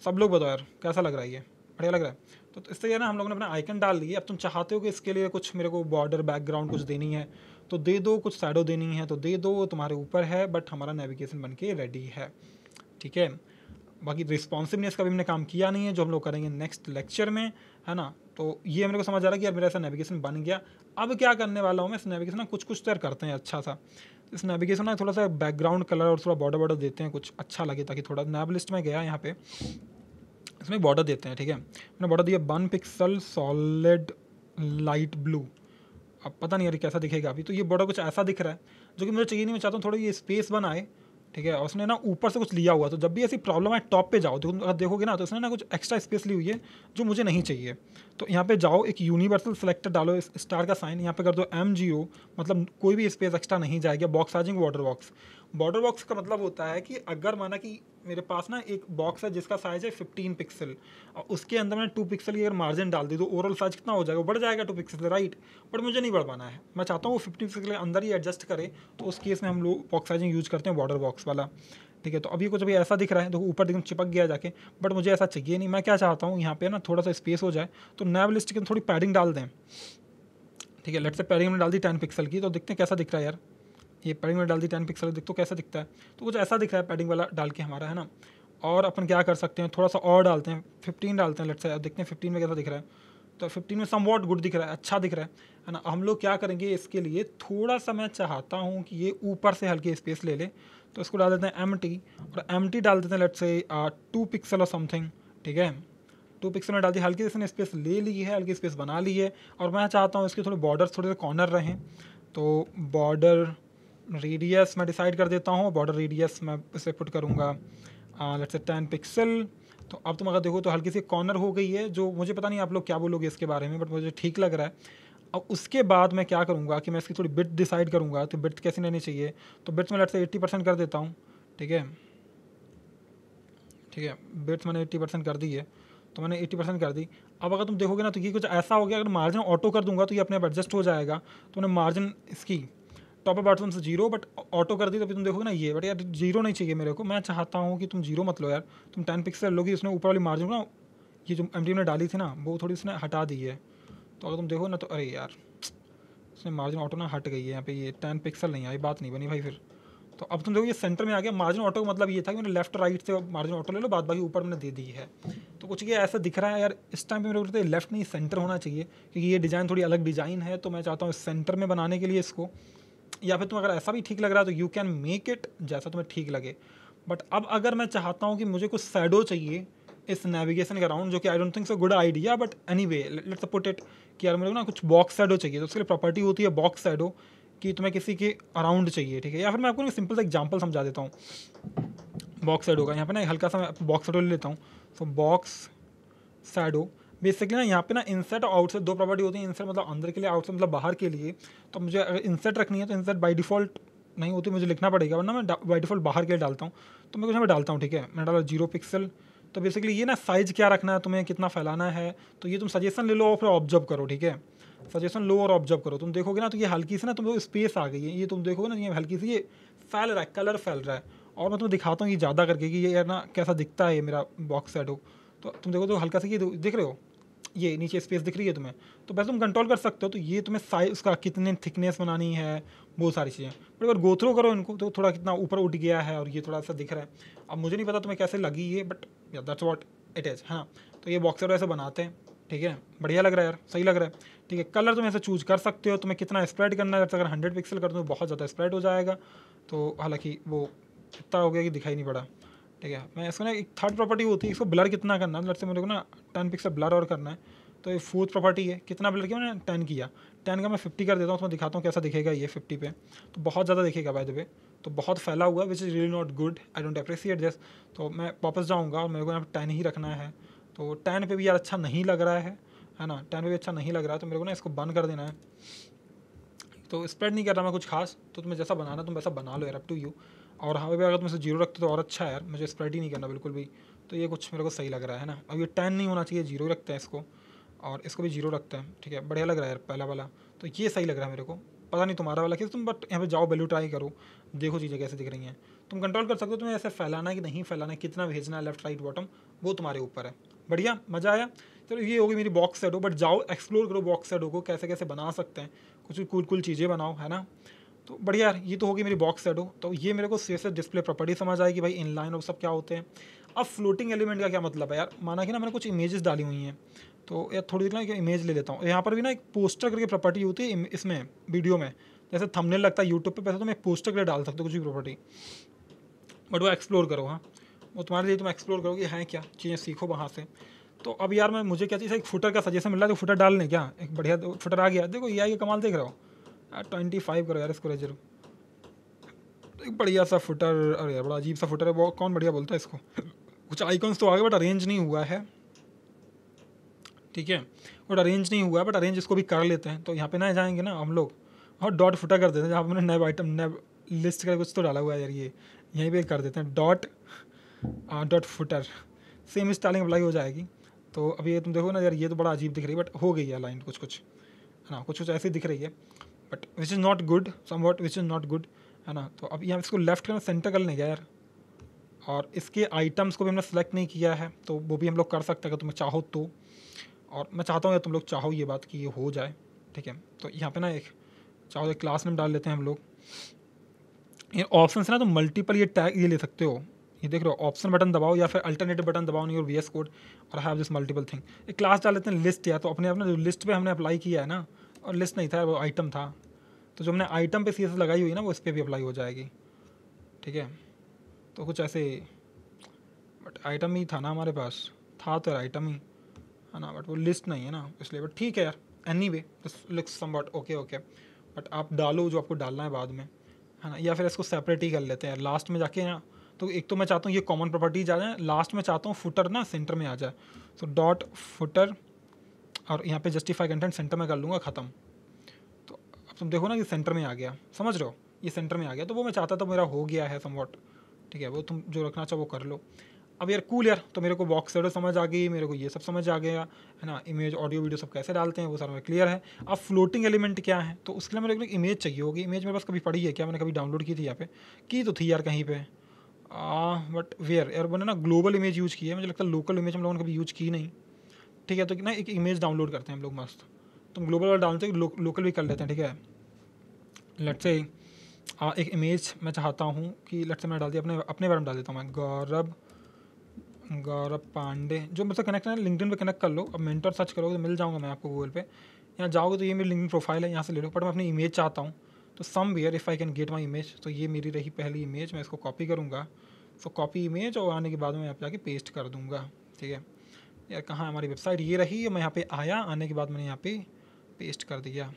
सब लोग बताओ यार कैसा लग रहा है, ये बढ़िया लग रहा है। तो इससे ये ना हम लोगों ने अपना आइकन डाल दिए। अब तुम चाहते हो कि इसके लिए कुछ मेरे को बॉर्डर बैकग्राउंड कुछ देनी है तो दे दो, कुछ शैडो देनी है तो दे दो, तुम्हारे ऊपर है, बट हमारा नेविगेशन बन के रेडी है, ठीक है। बाकी रिस्पॉन्सिवनेस का भी हमने काम किया नहीं है, जो हम लोग करेंगे नेक्स्ट लेक्चर में, है ना। तो ये मेरे को समझ आ रहा है कि यार मेरा ऐसा नेविगेशन बन गया। अब क्या करने वाला हूँ मैं, इस नेविगेशन ना कुछ तो यार करते हैं अच्छा सा। इस नेविगेशन ना थोड़ा सा बैकग्राउंड कलर और थोड़ा बॉर्डर देते हैं, कुछ अच्छा लगे, ताकि थोड़ा नैब लिस्ट में गया यहाँ पे, इसमें बॉर्डर देते हैं, ठीक है। मैंने बॉर्डर दिया 1 पिक्सल सॉलिड लाइट ब्लू। अब पता नहीं यार कैसा दिखेगा अभी, तो ये बॉर्डर कुछ ऐसा दिख रहा है जो कि मुझे चाहिए नहीं। मैं चाहता हूँ थोड़ा ये स्पेस बनाए, ठीक है। और उसने ना ऊपर से कुछ लिया हुआ, तो जब भी ऐसी प्रॉब्लम है टॉप पे जाओ, तो अगर देखोगे ना तो इसने ना कुछ एक्स्ट्रा स्पेस ली हुई है जो मुझे नहीं चाहिए। तो यहाँ पे जाओ, एक यूनिवर्सल सेलेक्टर डालो, इस स्टार का साइन यहाँ पे कर दो MGO, मतलब कोई भी स्पेस एक्स्ट्रा नहीं जाएगा। बॉक्स साइजिंग बॉर्डर बॉक्स का मतलब होता है कि अगर माना कि मेरे पास ना एक बॉक्स है जिसका साइज है 15 पिक्सल, और उसके अंदर मैंने 2 पिक्सल की अगर मार्जिन डाल दी तो ओवरऑल साइज कितना हो जाएगा, वो बढ़ जाएगा 2 पिक्सल, राइट। बट मुझे नहीं बढ़वाना है, मैं चाहता हूँ वो 50 पिक्सल के अंदर ही एडजस्ट करे। तो उस केस में हम लोग बॉक्स साइजिंग यूज़ करते हैं, बॉर्डर बॉक्स वाला, ठीक है। तो अभी कुछ अभी ऐसा दिख रहा है, तो ऊपर एकदम चिपक गया जाके, बट मुझे ऐसा चाहिए नहीं। मैं क्या चाहता हूँ यहाँ पे ना थोड़ा सा स्पेस हो जाए, तो नैब लिस्ट के थोड़ी पैडिंग डाल दें, ठीक है। लेट्स से पैडिंग में डाल दी 10 पिक्सल की, तो देखते हैं कैसा दिख रहा है यार। ये पैडिंग में डाल दी 10 पिक्सल, देखते हो कैसा दिखता है। तो कुछ ऐसा दिख रहा है पैडिंग वाला डाल के हमारा, है ना। और अपन क्या कर सकते हैं, थोड़ा सा और डालते हैं, 15 डालते हैं लेट्स से, देखते हैं 15 में कैसा दिख रहा है। तो 15 में सम वॉट गुड दिख रहा है, अच्छा दिख रहा है ना। हम लोग क्या करेंगे इसके लिए, थोड़ा सा मैं चाहता हूँ कि ये ऊपर से हल्की स्पेस ले ले, तो इसको डाल देते हैं MT, और MT डाल देते हैं लेट्स से 2 पिक्सल और समथिंग, ठीक है। 2 पिक्सल में डाल दी, हल्की इसने स्पेस ले ली है, हल्की स्पेस बना ली है। और मैं चाहता हूँ इसके थोड़े बॉर्डर थोड़े से कॉर्नर रहें, तो बॉर्डर रेडियस मैं डिसाइड कर देता हूँ। बॉर्डर रेडियस मैं इसे पुट करूँगा लेट्स से 10 पिक्सल। तो अब तुम अगर देखो तो हल्की सी कॉर्नर हो गई है, जो मुझे पता नहीं आप लोग क्या बोलोगे इसके बारे में, बट मुझे ठीक लग रहा है। अब उसके बाद मैं क्या करूँगा कि मैं इसकी थोड़ी बिट डिसाइड करूँगा, तो बिट कैसी रहनी चाहिए। तो बिट्स में लेट्स से 80% कर देता हूँ, ठीक है, ठीक है। बिट्स मैंने 80% कर दी है, तो मैंने 80% कर दी। अब अगर तुम देखोगे ना तो ये कुछ ऐसा हो गया, अगर मार्जिन ऑटो कर दूंगा तो ये अपने आप एडजस्ट हो जाएगा। तो मैंने मार्जिन इसकी टॉप अप बॉटम से 0, बट ऑटो कर दी, तो अभी तुम देखोगे ना ये, बट यार 0 नहीं चाहिए मेरे को। मैं चाहता हूँ कि तुम 0 मत लो यार, तुम 10 पिक्सल लोगी। उसने ऊपर वाली मार्जिन ना, ये जो MT ने डाली थी ना, वो थोड़ी उसने हटा दी है। तो अगर तुम देखो ना तो अरे यार उसने मार्जिन ऑटो ना हट गई है यहाँ पे, ये 10 पिक्सल नहीं आई, बात नहीं बनी भाई फिर। तो अब तुम देखो ये सेंटर में आ गया। मार्जिन ऑटो का मतलब ये था कि मैंने लेफ्ट राइट से मार्जिन ऑटो ले लो, बाद बाकी ऊपर मैंने दे दी है। तो कुछ ये ऐसा दिख रहा है यार, इस टाइम पे मेरे को लेफ्ट नहीं सेंटर होना चाहिए, क्योंकि ये डिज़ाइन थोड़ी अलग डिज़ाइन है। तो मैं चाहता हूँ सेंटर में बनाने के लिए इसको, या फिर तुम अगर ऐसा भी ठीक लग रहा है तो यू कैन मेक इट जैसा तुम्हें ठीक लगे। बट अब अगर मैं चाहता हूँ कि मुझे कुछ शैडो चाहिए इस नेविगेशन के अराउंड, जो कि आई don't think so good idea, but anyway let's put it कि यार मेरे को ना कुछ बॉक्स शैडो चाहिए। तो उसके लिए प्रॉपर्टी होती है बॉक्स शैडो, कि तुम्हें किसी के अराउंड चाहिए, ठीक है। या फिर मैं आपको एक सिंपल सा एग्जांपल समझा देता हूँ बॉक्स शैडो का। यहाँ पे ना हल्का सा मैं बॉक्स शैडो ले लेता हूँ। तो बॉक्स शैडो बेसिकली ना यहाँ पे ना इनसेट और आउटसेट दो प्रॉपर्टी होती है। इनसेट मतलब अंदर के लिए, आउटसेट मतलब बाहर के लिए। तो मुझे अगर इनसेट रखनी है तो इनसेट बाय डिफ़ॉल्ट नहीं होती, मुझे लिखना पड़ेगा, वरना मैं बाय डिफ़ॉल्ट बाहर के लिए डालता हूँ। तो मैं कुछ यहाँ पे डालता हूँ, ठीक है। मैंने डाला 0 पिक्सल। तो बेसिकली ये ना साइज़ क्या रखना है तुम्हें, कितना फैलाना है, तो ये तुम सजेशन ले लो और फिर ऑब्जर्व करो, ठीक है। सजेशन लो और ऑब्जर्व करो। तुम देखोगे ना तो ये हल्की सी ना तुम स्पेस आ गई है, ये तुम देखोगे ना ये हल्की सी ये फैल रहा है, कलर फैल रहा है। और मैं तुम्हें दिखाता हूँ ये ज़्यादा करके कि ये यार ना कैसा दिखता है ये मेरा बॉक्स शैडो। तो तुम देखो तो हल्का सा ये दिख रहे हो, ये नीचे स्पेस दिख रही है तुम्हें, तो बस तुम कंट्रोल कर सकते हो। तो ये तुम्हें साइज उसका कितने थिकनेस बनानी है, बहुत सारी चीज़ें। बट अगर गो थ्रू करो इनको तो थोड़ा कितना ऊपर उठ गया है और ये थोड़ा सा दिख रहा है। अब मुझे नहीं पता तुम्हें कैसे लगी ये, but that's what it is, है ना। तो ये बॉक्सर ऐसे बनाते हैं, ठीक है। बढ़िया लग रहा है यार, सही लग रहा है, ठीक है। कलर तुम ऐसे चूज कर सकते हो, तुम्हें कितना स्प्रेड करना है। अगर 100 पिक्सल कर दो तो बहुत ज़्यादा स्प्रेड हो जाएगा, तो हालांकि वो इतना हो गया कि दिखाई नहीं पड़ा, ठीक है। मैं इसको ना एक थर्ड प्रॉपर्टी होती है, इसको ब्लर कितना करना है। जैसे मेरे को ना 10 पिक्सल ब्लर और करना है, तो ये फोर्थ प्रॉपर्टी है। कितना ब्लर किया मैंने, 10 किया। 10 का मैं 50 कर देता हूँ, तो मैं दिखाता हूँ कैसा दिखेगा ये 50 पे। तो बहुत ज़्यादा दिखेगा बाय द वे, तो बहुत फैला हुआ, which is really not good, I don't appreciate this. तो मैं वापस जाऊँगा और मेरे को यहाँ पर 10 ही रखना है। तो 10 पे भी यार अच्छा नहीं लग रहा है ना, 10 पे भी अच्छा नहीं लग रहा है। तो मेरे को ना इसको बंद कर देना है। तो स्प्रेड नहीं कर रहा मैं कुछ खास, तो तुम्हें जैसा बनाना तुम वैसा बना लो यार, अप टू यू। और हाँ भी अगर तुम इसे 0 रखते तो और अच्छा है यार, मुझे स्प्रेड ही नहीं करना बिल्कुल भी। तो ये कुछ मेरे को सही लग रहा है ना। अब ये 10 नहीं होना चाहिए, 0 रखते हैं इसको, और इसको भी 0 रखते हैं, ठीक है। बढ़िया लग रहा है यार पहला वाला, तो ये सही लग रहा है मेरे को। पता नहीं तुम्हारा वाला कैसे, तुम बट यहाँ पे जाओ, वैल्यू ट्राई करो, देखो चीज़ें कैसे दिख रही हैं। तुम कंट्रोल कर सकते हो तुम्हें ऐसे फैलाना है कि नहीं फैलाना है, कितना भेजना है लेफ्ट राइट बॉटम, वो तुम्हारे ऊपर है। बढ़िया, मज़ा आया। चलो ये होगी मेरी बॉक्स शैडो, बट जाओ एक्सप्लोर करो बॉक्स शैडो को, कैसे कैसे बना सकते हैं, कुछ कूल कूल चीज़ें बनाओ, है ना। तो बढ़िया यार, ये तो होगी मेरी बॉक्स शैडो। तो ये मेरे को सीएसएस डिस्प्ले प्रॉपर्टी समझ आएगी भाई, इनलाइन और सब क्या होते हैं। अब फ्लोटिंग एलिमेंट का क्या मतलब है यार, माना कि ना मैंने कुछ इमेजेस डाली हुई हैं, तो यार थोड़ी देर ना एक इमेज ले लेता हूँ। यहाँ पर भी ना एक पोस्टर करके प्रॉपर्टी होती है इसमें वीडियो में, जैसे थंबनेल लगता है यूट्यूब पे, पैसे तो मैं एक पोस्टर के लिए डाल सकता हूँ कुछ भी प्रॉपर्टी, बट वो एक्सप्लोर करो। हाँ, वो तुम्हारे लिए, तुम एक्सप्लोर करोगे हैं क्या चीज़ें, सीखो वहाँ से। तो अब यार मुझे क्या चीज़, एक फुटर का सजेशन मिल रहा है, तो फुटर डालने क्या, एक बढ़िया फुटर आ गया। देखो ये कमाल देख रहा हो यार, 25 करो यार इसको रेजर, एक बढ़िया सा फुटर। अरे यार बड़ा अजीब सा फुटर है वो, कौन बढ़िया बोलता है इसको। कुछ आइकॉन्स तो आ गए बट अरेंज नहीं हुआ है, ठीक है, बट अरेंज नहीं हुआ है, बट अरेंज इसको भी कर लेते हैं। तो यहाँ पे ना जाएंगे ना हम लोग और डॉट फुटर कर देते हैं, जहाँ पे मैंने नैब आइटम नैब लिस्ट का कुछ तो डाला हुआ है यार, ये यहीं पे कर देते हैं dot footer, same styling apply हो जाएगी। तो अभी ये तुम देखो ना यार, ये तो बड़ा अजीब दिख रही है, बट हो गई है लाइन कुछ कुछ, है ना, कुछ कुछ ऐसी दिख रही है, but which is not good, somewhat which is not good, है ना। तो अब यहाँ इसको लेफ्ट करना, सेंटर कर लेंगे यार, और इसके आइटम्स को भी हमने सेलेक्ट नहीं किया है, तो वो भी हम लोग कर सकते हैं अगर तुम्हें चाहो तो। और मैं चाहता हूँ यार तुम लोग चाहो ये बात कि ये हो जाए, ठीक है। तो यहाँ पे ना एक चाहो एक क्लास नेम डाल लेते हैं हम लोग। ये ऑप्शन है ना, तो मल्टीपल ये टैग ये ले सकते हो, ये देख रहे हो, ऑप्शन बटन दबाओ या फिर अल्टरनेटिव बटन दबाओ इन योर वीएस कोड और हैव दिस मल्टीपल थिंग। एक क्लास डाल लेते हैं लिस्ट, या तो अपने अपना जो लिस्ट पे हमने अप्लाई किया है ना, और लिस्ट नहीं था वो आइटम था, तो जो हमने आइटम पे सीएस लगाई हुई है ना, वो इस पर भी अप्लाई हो जाएगी, ठीक है। तो कुछ ऐसे, बट आइटम ही था ना हमारे पास, था तो आइटम ही है ना, बट वो लिस्ट नहीं है ना, इसलिए। बट ठीक है यार, any way this looks somewhat okay okay, but आप डालो जो आपको डालना है बाद में, है ना, या फिर इसको सेपरेट ही कर लेते हैं लास्ट में जाके ना। तो एक तो मैं चाहता हूँ ये कॉमन प्रॉपर्टीज आ जाए, लास्ट में चाहता हूँ फुटर ना सेंटर में आ जाए, तो डॉट फुटर, और यहाँ पे जस्टिफाई कंटेंट सेंटर में कर लूँगा, ख़त्म। तो अब तुम देखो ना ये सेंटर में आ गया, समझ रहे हो, ये सेंटर में आ गया। तो वो मैं चाहता था, मेरा हो गया है समवॉट, ठीक है। वो तुम जो रखना चाहो वो कर लो। अब यार कूल यार, तो मेरे को बॉक्स शेडो समझ आ गई, मेरे को ये सब समझ आ गया, है ना, इमेज ऑडियो वीडियो सब कैसे डालते हैं वो सारा क्लियर है। अब फ्लोटिंग एलिमेंट क्या है, तो उसके लिए मेरे को एक इमेज चाहिए होगी। इमेज मेरे पास कभी पड़ी है क्या, मैंने कभी डाउनलोड की थी यहाँ पे, की तो थी यार कहीं पे, बट वेयर यार, मैंने ना ग्लोबल इमेज यूज़ की है, मुझे लगता है लोकल इमेज हम लोगों ने कभी यूज़ की नहीं, ठीक है। तो ना एक इमेज डाउनलोड करते हैं हम लोग मस्त, तुम ग्लोबल वाला डालते हैं, लोकल भी कर लेते हैं, ठीक है। लेट्स से एक इमेज मैं चाहता हूँ कि लेट्स से मैं डाल दिया अपने बारे में डाल देता हूँ मैं, गौरव पांडे, जो मुझसे कनेक्ट है लिंक्डइन पे कनेक्ट कर लो। अब मेंटर सर्च करोगे तो मिल जाऊँगा मैं आपको गूगल पे, यहाँ जाओगे तो ये मेरी लिंक्डइन प्रोफाइल है, यहाँ से ले लो। बट मैं अपनी इमेज चाहता हूँ, तो somewhere if I can get my image, तो ये मेरी रही पहली इमेज, मैं इसको कॉपी करूँगा, सो कॉपी इमेज, और आने के बाद में यहाँ पे जाके पेस्ट कर दूँगा, ठीक है। यार कहाँ है हमारी वेबसाइट, ये रही, मैं यहाँ पे आया, आने के बाद मैंने यहाँ पे पेस्ट कर दिया,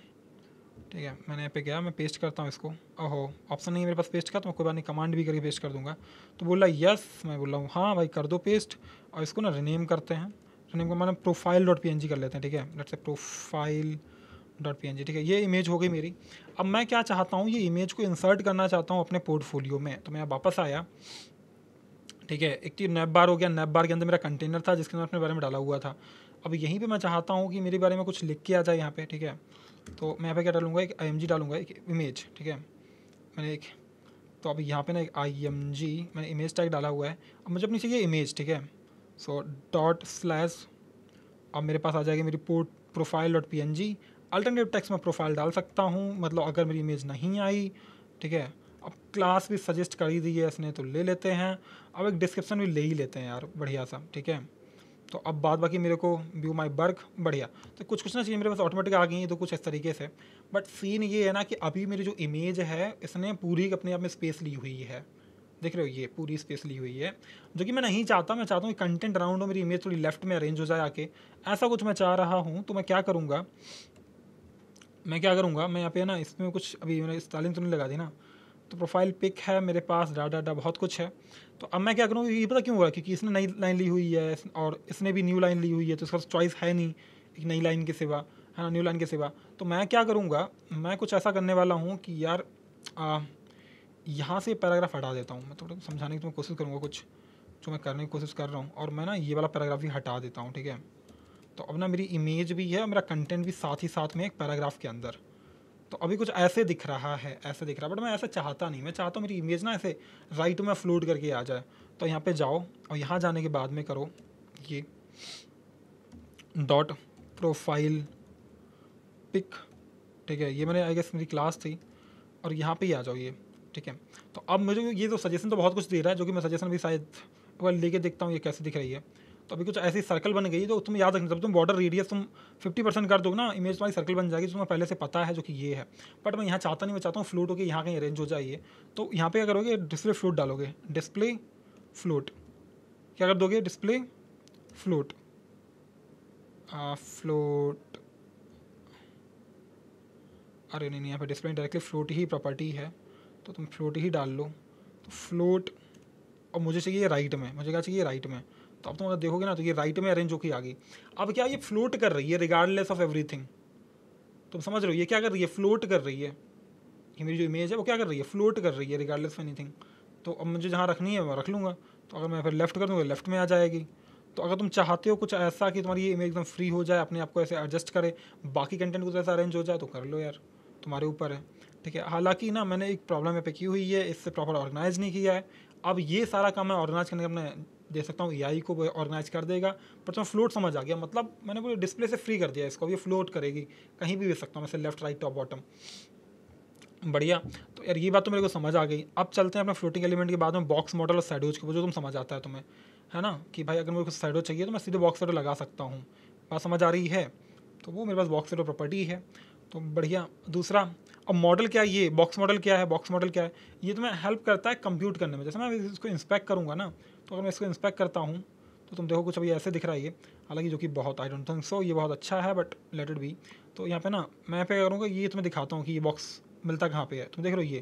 ठीक है। मैंने यहाँ पे गया, मैं पेस्ट करता हूँ इसको, ओहो ऑप्शन नहीं है मेरे पास पेस्ट का, तो मैं कोई बात नहीं कमांड भी करके पेस्ट कर दूँगा। तो बोला यस, मैं बोल रहा हूँ हाँ भाई कर दो पेस्ट, और इसको ना रिनेम करते हैं, रिनेम का मैंने प्रोफाइल.png कर लेते हैं, ठीक है। लेट्स से प्रोफाइल.png, ठीक है। ये इमेज हो गई मेरी। अब मैं क्या चाहता हूँ, ये इमेज को इंसर्ट करना चाहता हूँ अपने पोर्टफोलियो में, तो मैं वापस आया, ठीक है। एक तो नैप बार हो गया, नैप बार के अंदर मेरा कंटेनर था जिसके अंदर अपने बारे में डाला हुआ था। अब यहीं पे मैं चाहता हूँ कि मेरे बारे में कुछ लिख के आ जाए यहाँ पे, ठीक है। तो मैं यहाँ पे क्या डालूंगा, एक img डालूंगा, एक इमेज, ठीक है। मैंने एक, तो अब यहाँ पे ना एक img मैंने इमेज टैग डाला हुआ है। अब मुझे अपनी चाहिए इमेज, ठीक है। सो ./ अब मेरे पास आ जाएगी मेरी प्रोफाइल.png, अल्टरनेटिव टेक्स्ट में प्रोफाइल डाल सकता हूँ, मतलब अगर मेरी इमेज नहीं आई, ठीक है। अब क्लास भी सजेस्ट कर ही दी है इसने, तो ले लेते हैं। अब एक डिस्क्रिप्शन भी ले ही लेते हैं यार, बढ़िया सा, ठीक है। तो अब बाद बाकी मेरे को व्यू माई वर्क, बढ़िया। तो कुछ कुछ ना चीज़ें मेरे पास ऑटोमेटिक आ गई हैं, तो कुछ इस तरीके से। बट सीन ये है ना कि अभी मेरी जो इमेज है इसने पूरी अपने आप में स्पेस ली हुई है, देख रहे हो, ये पूरी स्पेस ली हुई है, जो कि मैं नहीं चाहता। मैं चाहता हूँ कंटेंट अराउंड हो, मेरी इमेज थोड़ी लेफ्ट में अरेंज हो जाए आके, ऐसा कुछ मैं चाह रहा हूँ। तो मैं क्या करूँगा, मैं यहाँ पे ना इसमें कुछ अभी मैंने स्टाइलिंग तो नहीं लगा दी ना, तो प्रोफाइल पिक है मेरे पास, डाटा बहुत कुछ है। तो अब मैं क्या करूँ, ये पता क्यों हो रहा है, क्योंकि इसने नई लाइन ली हुई है और इसने भी न्यू लाइन ली हुई है, तो इसका चॉइस है नहीं एक नई लाइन के सिवा, है ना, न्यू लाइन के सिवा। तो मैं क्या करूँगा, मैं कुछ ऐसा करने वाला हूँ कि यार यहाँ से पैराग्राफ हटा देता हूँ। मैं थोड़ा समझाने की कोशिश करूँगा कुछ जो मैं करने की कोशिश कर रहा हूँ, और मैं ना ये वाला पैराग्राफ भी हटा देता हूँ, ठीक है। तो अब ना मेरी इमेज भी है, मेरा कंटेंट भी साथ ही साथ में एक पैराग्राफ के अंदर। तो अभी कुछ ऐसे दिख रहा है, ऐसे दिख रहा है, बट मैं ऐसा चाहता नहीं। मैं चाहता हूँ मेरी इमेज ना ऐसे राइट में फ्लोट करके आ जाए। तो यहाँ पे जाओ, और यहाँ जाने के बाद में करो ये डॉट प्रोफाइल पिक, ठीक है। ये मैंने आई गेस मेरी क्लास थी, और यहाँ पे ही आ जाओ ये, ठीक है। तो अब मुझे ये तो सजेशन तो बहुत कुछ दे रहा है, जो कि मैं सजेशन भी शायद वाली लेके देखता हूँ ये कैसे दिख रही है। तो अभी कुछ ऐसी सर्कल बन गई, तो तुम याद रखना, जब तुम बॉर्डर रेडियस तुम 50% कर दो ना, इमेज तुम्हारी सर्कल बन जाएगी, तुम्हें पहले से पता है जो कि ये है। बट मैं यहाँ चाहता नहीं, मैं चाहता हूँ फ्लोट होकर यहाँ कहीं अरेंज हो जाइए। तो यहाँ पे क्या करोगे, डिस्प्ले फ्लोट डालोगे, डिस्प्ले फ्लोट, क्या कर दोगे, डिस्प्ले फ्लोट, फ्लोट, अरे नहीं, यहाँ पे डिस्प्ले डायरेक्टली फ्लोट ही प्रॉपर्टी है, तो तुम फ्लोट ही डाल लो। तो फ्लोट, और मुझे चाहिए राइट में, मुझे क्या चाहिए राइट में। तो अब तुम अगर देखोगे ना तो ये राइट में अरेंज होकर आ गई। अब क्या ये फ्लोट कर रही है रिगार्डलेस ऑफ एवरीथिंग, तुम समझ रहे हो ये क्या कर रही है, फ्लोट कर रही है। ये मेरी जो इमेज है वो क्या कर रही है, फ्लोट कर रही है रिगार्डलेस ऑफ एनीथिंग। तो अब मुझे जहाँ रखनी है मैं रख लूँगा। तो अगर मैं फिर लेफ्ट कर दूँगा लेफ्ट में आ जाएगी। तो अगर तुम चाहते हो कुछ ऐसा कि तुम्हारी ये इमेज एकदम फ्री हो जाए, अपने आप को ऐसे एडजस्ट करे, बाकी कंटेंट को ऐसा अरेंज हो जाए, तो कर लो यार, तुम्हारे ऊपर है। ठीक है, हालांकि ना मैंने एक प्रॉब्लम यहाँ पे की हुई है, इससे प्रॉपर ऑर्गेनाइज नहीं किया है। अब ये सारा काम मैं ऑर्गेनाइज करने का अपने दे सकता हूँ, एआई को ऑर्गेनाइज कर देगा। पर तुम्हें फ्लोट समझ आ गया, मतलब मैंने पूरे डिस्प्ले से फ्री कर दिया इसको, ये फ्लोट करेगी, कहीं भी सकता हूँ, मैं लेफ्ट राइट टॉप बॉटम, बढ़िया। तो यार ये बात तो मेरे को समझ आ गई। अब चलते हैं अपने फ्लोटिंग एलिमेंट के बाद में बॉक्स मॉडल और शैडोज को, जो तुम समझ आता है तुम्हें, है ना, कि भाई अगर मेरे को शैडो चाहिए तो मैं सीधे बॉक्स शैडो लगा सकता हूँ, बात समझ आ रही है। तो वो मेरे पास बॉक्स शैडो प्रॉपर्टी है, तो बढ़िया। दूसरा, अब मॉडल क्या है, ये बॉक्स मॉडल क्या है, बॉक्स मॉडल क्या है, ये तुम्हें हेल्प करता है कंप्यूट करने में। जैसे मैं इसको इंस्पेक्ट करूँगा ना, तो अगर मैं इसको इंस्पेक्ट करता हूँ तो तुम देखो कुछ अभी ऐसे दिख रहा है ये, हालांकि जो कि बहुत, आई डोंट थिंक सो ये बहुत अच्छा है, बट लेट इट बी। तो यहाँ पे ना मैं पे करूँगा, ये तुम्हें दिखाता हूँ कि ये बॉक्स मिलता कहाँ पे है। तुम देख रहे हो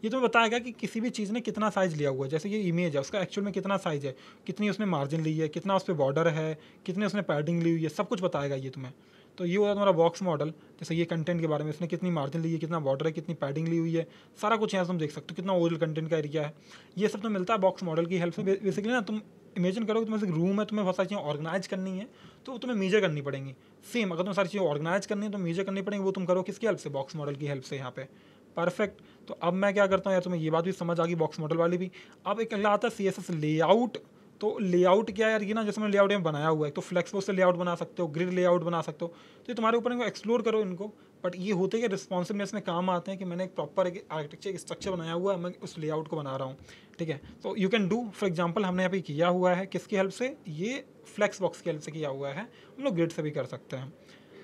ये तुम्हें बताएगा कि किसी भी चीज़ ने कितना साइज़ लिया हुआ है। जैसे ये इमेज है, उसका एक्चुअल में कितना साइज़ है, कितनी उसने मार्जिन ली है, कितना उस पर बॉर्डर है, कितने उसने पैडिंग ली हुई है, सब कुछ बताएगा ये तुम्हें। तो ये होगा तुम्हारा बॉक्स मॉडल। जैसे ये कंटेंट के बारे में, इसने कितनी मार्जिन ली है, कितना बॉर्डर है, कितनी पैडिंग ली हुई है, सारा कुछ यहाँ से तुम देख सकते हो, कितना ओरिजिनल कंटेंट का एरिया है, ये सब तो मिलता है बॉक्स मॉडल की हेल्प से। बेसिकली ना तुम इमेजिन करो कि तुम्हें एक रूम है, तुम्हें बहुत सारी चीज़ें ऑर्गेनाइज करनी है, तो तुम्हें मेजर करनी पड़ेंगी। सेम अगर तुम्हें सारी चीज़ें ऑर्गेनाइज करनी है तो मेजर करनी पड़ेंगी, वो तुम करो किसकी हेल्प से, बॉक्स मॉडल की हेल्प से यहाँ पे। परफेक्ट। तो अब मैं क्या करता हूँ यार, तुम्हें ये बात भी समझ आ गई बॉक्स मॉडल वाली भी। अब एक अगला आता है CSS लेआउट। तो लेआउट क्या है यार, ये ना जैसे मैंने लेआउट में बनाया हुआ है, तो फ्लेक्सबॉक्स से लेआउट बना सकते हो, ग्रिड लेआउट बना सकते हो, तो ये तुम्हारे ऊपर, इनको एक्सप्लोर करो इनको। बट ये होते कि रिस्पॉन्सिवनेस में काम आते हैं, कि मैंने एक प्रॉपर एक आर्किटेक्चर, एक स्ट्रक्चर बनाया हुआ है, मैं उस लेआउट को बना रहा हूँ। ठीक है, तो you can do, for example हमने यहाँ पे किया हुआ है किसकी हेल्प से, ये फ्लेक्सबॉक्स की हेल्प से किया हुआ है, हम लोग ग्रिड से भी कर सकते हैं।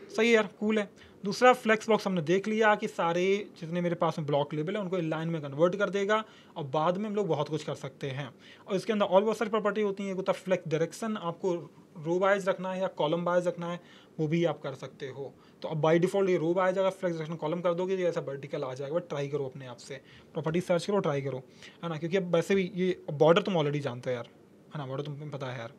सही है यार, कूल है। दूसरा, फ्लेक्स बॉक्स हमने देख लिया कि सारे जितने मेरे पास में ब्लॉक लेबल है उनको लाइन में कन्वर्ट कर देगा, और बाद में हम लोग बहुत कुछ कर सकते हैं। और इसके अंदर और बहुत सारी प्रॉपर्टी होती हैं। एक होता है फ्लेक्स डायरेक्शन, आपको रो वाइज रखना है या कॉलम वाइज रखना है, वो भी आप कर सकते हो। तो अब बाय डिफॉल्ट ये रो वाइज जाएगा, फ्लेक्स डायरेक्शन कॉलम कर दोगे तो ऐसा वर्टिकल आ जाएगा। बट ट्राई करो अपने आप से, प्रॉपर्टी सर्च करो, ट्राई करो, है ना, क्योंकि अब वैसे भी ये बॉर्डर तुम ऑलरेडी जानते हो यार, है ना, बॉर्डर तुम्हें पता है यार।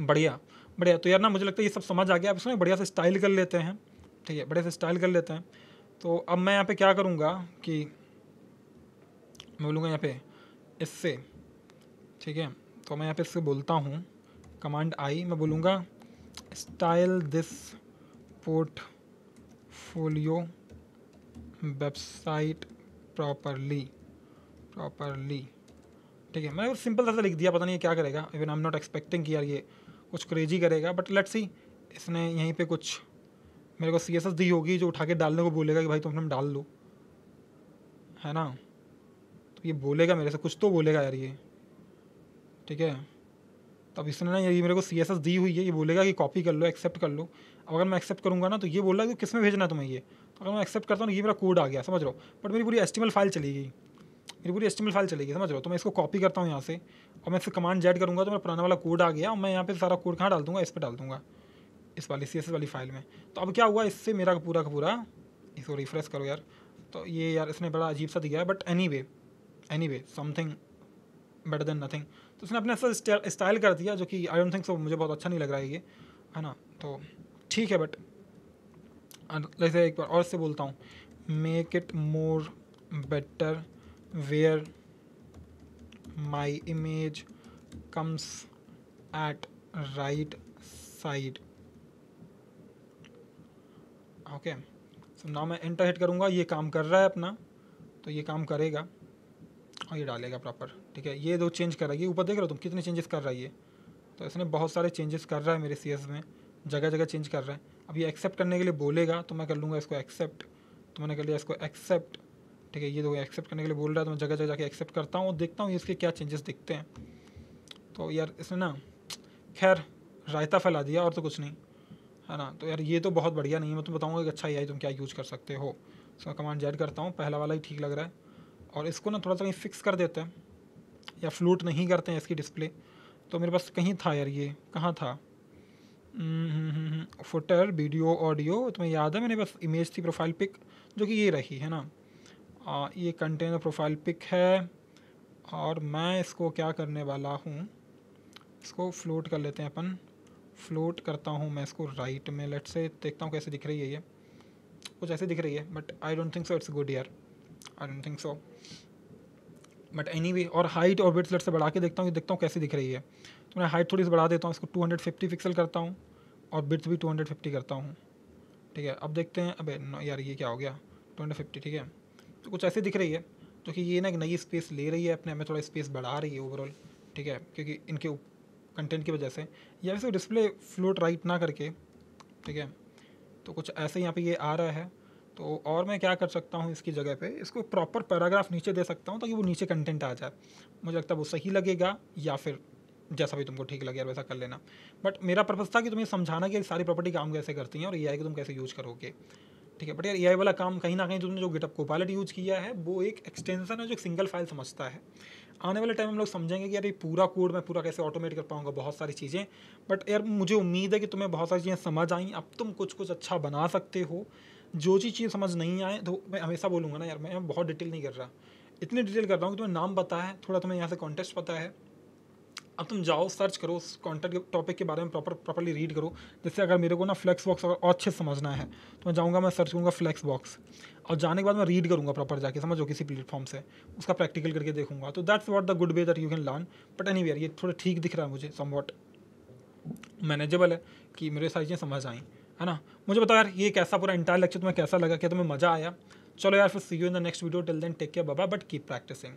बढ़िया बढ़िया। तो यार ना मुझे लगता है ये सब समझ आ गया। अब इसमें बढ़िया से स्टाइल कर लेते हैं। ठीक है, बढ़िया से स्टाइल कर लेते हैं। तो अब मैं यहाँ पे क्या करूँगा कि मैं बोलूँगा यहाँ पे इससे, ठीक है, तो मैं यहाँ पे इससे बोलता हूँ कमांड आई, मैं बोलूँगा style this portfolio website properly. ठीक है, मैंने सिंपल सा लिख दिया, पता नहीं क्या करेगा, even I am not expecting कि यार ये कुछ क्रेजी करेगा, बट लेट्स सी। इसने यहीं पे कुछ मेरे को CSS दी होगी जो उठा के डालने को बोलेगा कि भाई तुम डाल दो, है ना। तो ये बोलेगा मेरे से, कुछ तो बोलेगा यार ये, ठीक है। तो अब इसने ना ये मेरे को CSS दी हुई है, ये बोलेगा कि कॉपी कर लो, एक्सेप्ट कर लो। अब अगर मैं एक्सेप्ट करूँगा ना तो ये बोल रहा है कि किस में भेजना है तुम्हें ये। तो अगर मैं एक्सेप्ट करता हूँ, ये मेरा कोड आ गया, समझ लो। बट मेरी पूरी HTML फाइल चली गई, समझ लो। तो मैं इसको कॉपी करता हूँ यहाँ से, और मैं इससे कमांड जेड करूँगा तो मेरा पुराना वाला कोड आ गया, और मैं यहाँ पे सारा कोड कहाँ डाल दूँगा, इस पर डाल दूँगा, इस वाली CSS वाली फाइल में। तो अब क्या हुआ, इससे मेरा पूरा का पूरा, इसको रिफ्रेश करो यार। तो ये यार इसने बड़ा अजीब सा दिया है, but anyway something better than nothing. तो उसने अपने ऐसा स्टाइल कर दिया जो कि आई डोंट थिंक सो, मुझे बहुत अच्छा नहीं लग रहा है ये, है ना। तो ठीक है, बट जैसे एक बार और से बोलता हूँ, make it more better where my image comes at right side. Okay, so now मैं एंटर हिट करूँगा, ये काम कर रहा है अपना, तो ये काम करेगा और ये डालेगा प्रॉपर। ठीक है, ये दो चेंज कर रहा है, ये ऊपर देख रहे हो तुम कितने चेंजेस कर रहा है ये। तो इसने बहुत सारे चेंजेस कर रहा है मेरे CSS में, जगह जगह चेंज कर रहा है। अब ये एक्सेप्ट करने के लिए बोलेगा तो मैं कर लूँगा इसको एक्सेप्ट। तो मैंने कर लिया इसको एक्सेप्ट। ठीक है, ये दो एक्सेप्ट करने के लिए बोल रहा है, तो मैं जगह जगह जाके एक्सेप्ट करता हूँ और देखता हूँ इसके क्या चेंजेस दिखते हैं। तो यार इसने ना खैर रायता फैला दिया और तो कुछ नहीं, है ना। तो यार ये तो बहुत बढ़िया नहीं है। मैं तो बताऊँगा कि अच्छा AI तुम क्या यूज़ कर सकते हो। इसका कमांड जेड करता हूँ, पहला वाला ही ठीक लग रहा है। और इसको ना थोड़ा सा कहीं फिक्स कर देते हैं, या फ्लूट नहीं करते हैं इसकी डिस्प्ले। तो मेरे पास कहीं था यार, ये कहाँ था, फुटर वीडियो ऑडियो, तुम्हें याद है मेरे पास इमेज थी प्रोफाइल पिक, जो कि ये रही है ना। ये कंटेनर प्रोफाइल पिक है, और मैं इसको क्या करने वाला हूँ, इसको फ्लोट कर लेते हैं अपन। फ्लोट करता हूँ मैं इसको राइट में, लेट से देखता हूँ कैसे दिख रही है ये। कुछ ऐसे दिख रही है, but I don't think so it's good यार, I don't think so. But anyway, और हाइट और विड्थ लेट से बढ़ा के देखता हूँ कैसी दिख रही है। तो मैं हाइट थोड़ी सी बढ़ा देता हूँ, इसको 250 पिक्सल करता हूँ, और विड्थ भी 250 करता हूँ। ठीक है, अब देखते हैं। अबे यार ये क्या हो गया, 250, ठीक है। तो कुछ ऐसे दिख रही है, जो कि ये ना एक नई स्पेस ले रही है अपने, हमें थोड़ा स्पेस बढ़ा रही है ओवरऑल, ठीक है, क्योंकि इनके कंटेंट की वजह से। या वैसे डिस्प्ले फ्लोट राइट ना करके, ठीक है। तो कुछ ऐसे यहाँ पे ये आ रहा है। तो और मैं क्या कर सकता हूँ इसकी जगह पे, इसको प्रॉपर पैराग्राफ नीचे दे सकता हूँ, ताकि वो नीचे कंटेंट आ जाए। मुझे लगता है वो सही लगेगा, या फिर जैसा भी तुमको ठीक लगे यार वैसा कर लेना। बट मेरा पर्पज़ था कि तुम्हें समझाना कि सारी प्रॉपर्टी काम कैसे करती हैं और AI को तुम कैसे यूज़ करोगे, ठीक है। बट यार AI वाला काम कहीं ना कहीं तुमने जो गिटहब कोपायलट यूज़ किया है, वो एक एक्सटेंशन है जो एक सिंगल फाइल समझता है। आने वाले टाइम में हम लोग समझेंगे कि यार ये पूरा कोड मैं पूरा कैसे ऑटोमेट कर पाऊंगा, बहुत सारी चीज़ें। बट यार मुझे उम्मीद है कि तुम्हें बहुत सारी चीज़ें समझ आई, अब तुम कुछ कुछ अच्छा बना सकते हो। जो चीज़ समझ नहीं आए तो मैं हमेशा बोलूँगा ना यार, मैं बहुत डिटेल नहीं कर रहा, इतनी डिटेल कर रहा हूँ कि तुम्हें नाम पता है, थोड़ा तुम्हें यहाँ से कॉन्टेक्स्ट पता है। अब तुम जाओ सर्च करो उस कॉन्टेंट के टॉपिक के बारे में, प्रॉपर्ली रीड करो। जैसे अगर मेरे को ना फ्लेक्स बॉक्स अगर और अच्छे से समझना है, तो मैं जाऊँगा, मैं सर्च करूँगा फ्लेक्स बॉक्स, और जाने के बाद मैं रीड करूँगा प्रॉपर जाके, समझो किसी प्लेटफॉर्म से उसका प्रैक्टिकल करके देखूँगा। तो that's what the good way that you can learn. But anyway ये थोड़ा ठीक दिख रहा है मुझे, समवॉट मैनेजेबल है, कि मेरे सारी चीज़ें समझ आई, है ना। मुझे बताओ यार ये कैसा पूरा इंटायर लेक्चर तुम्हें कैसा लगा, क्या तुम्हें मज़ा आया। चलो यार फिर see you in the next video, till then take care, bye bye, but keep practising.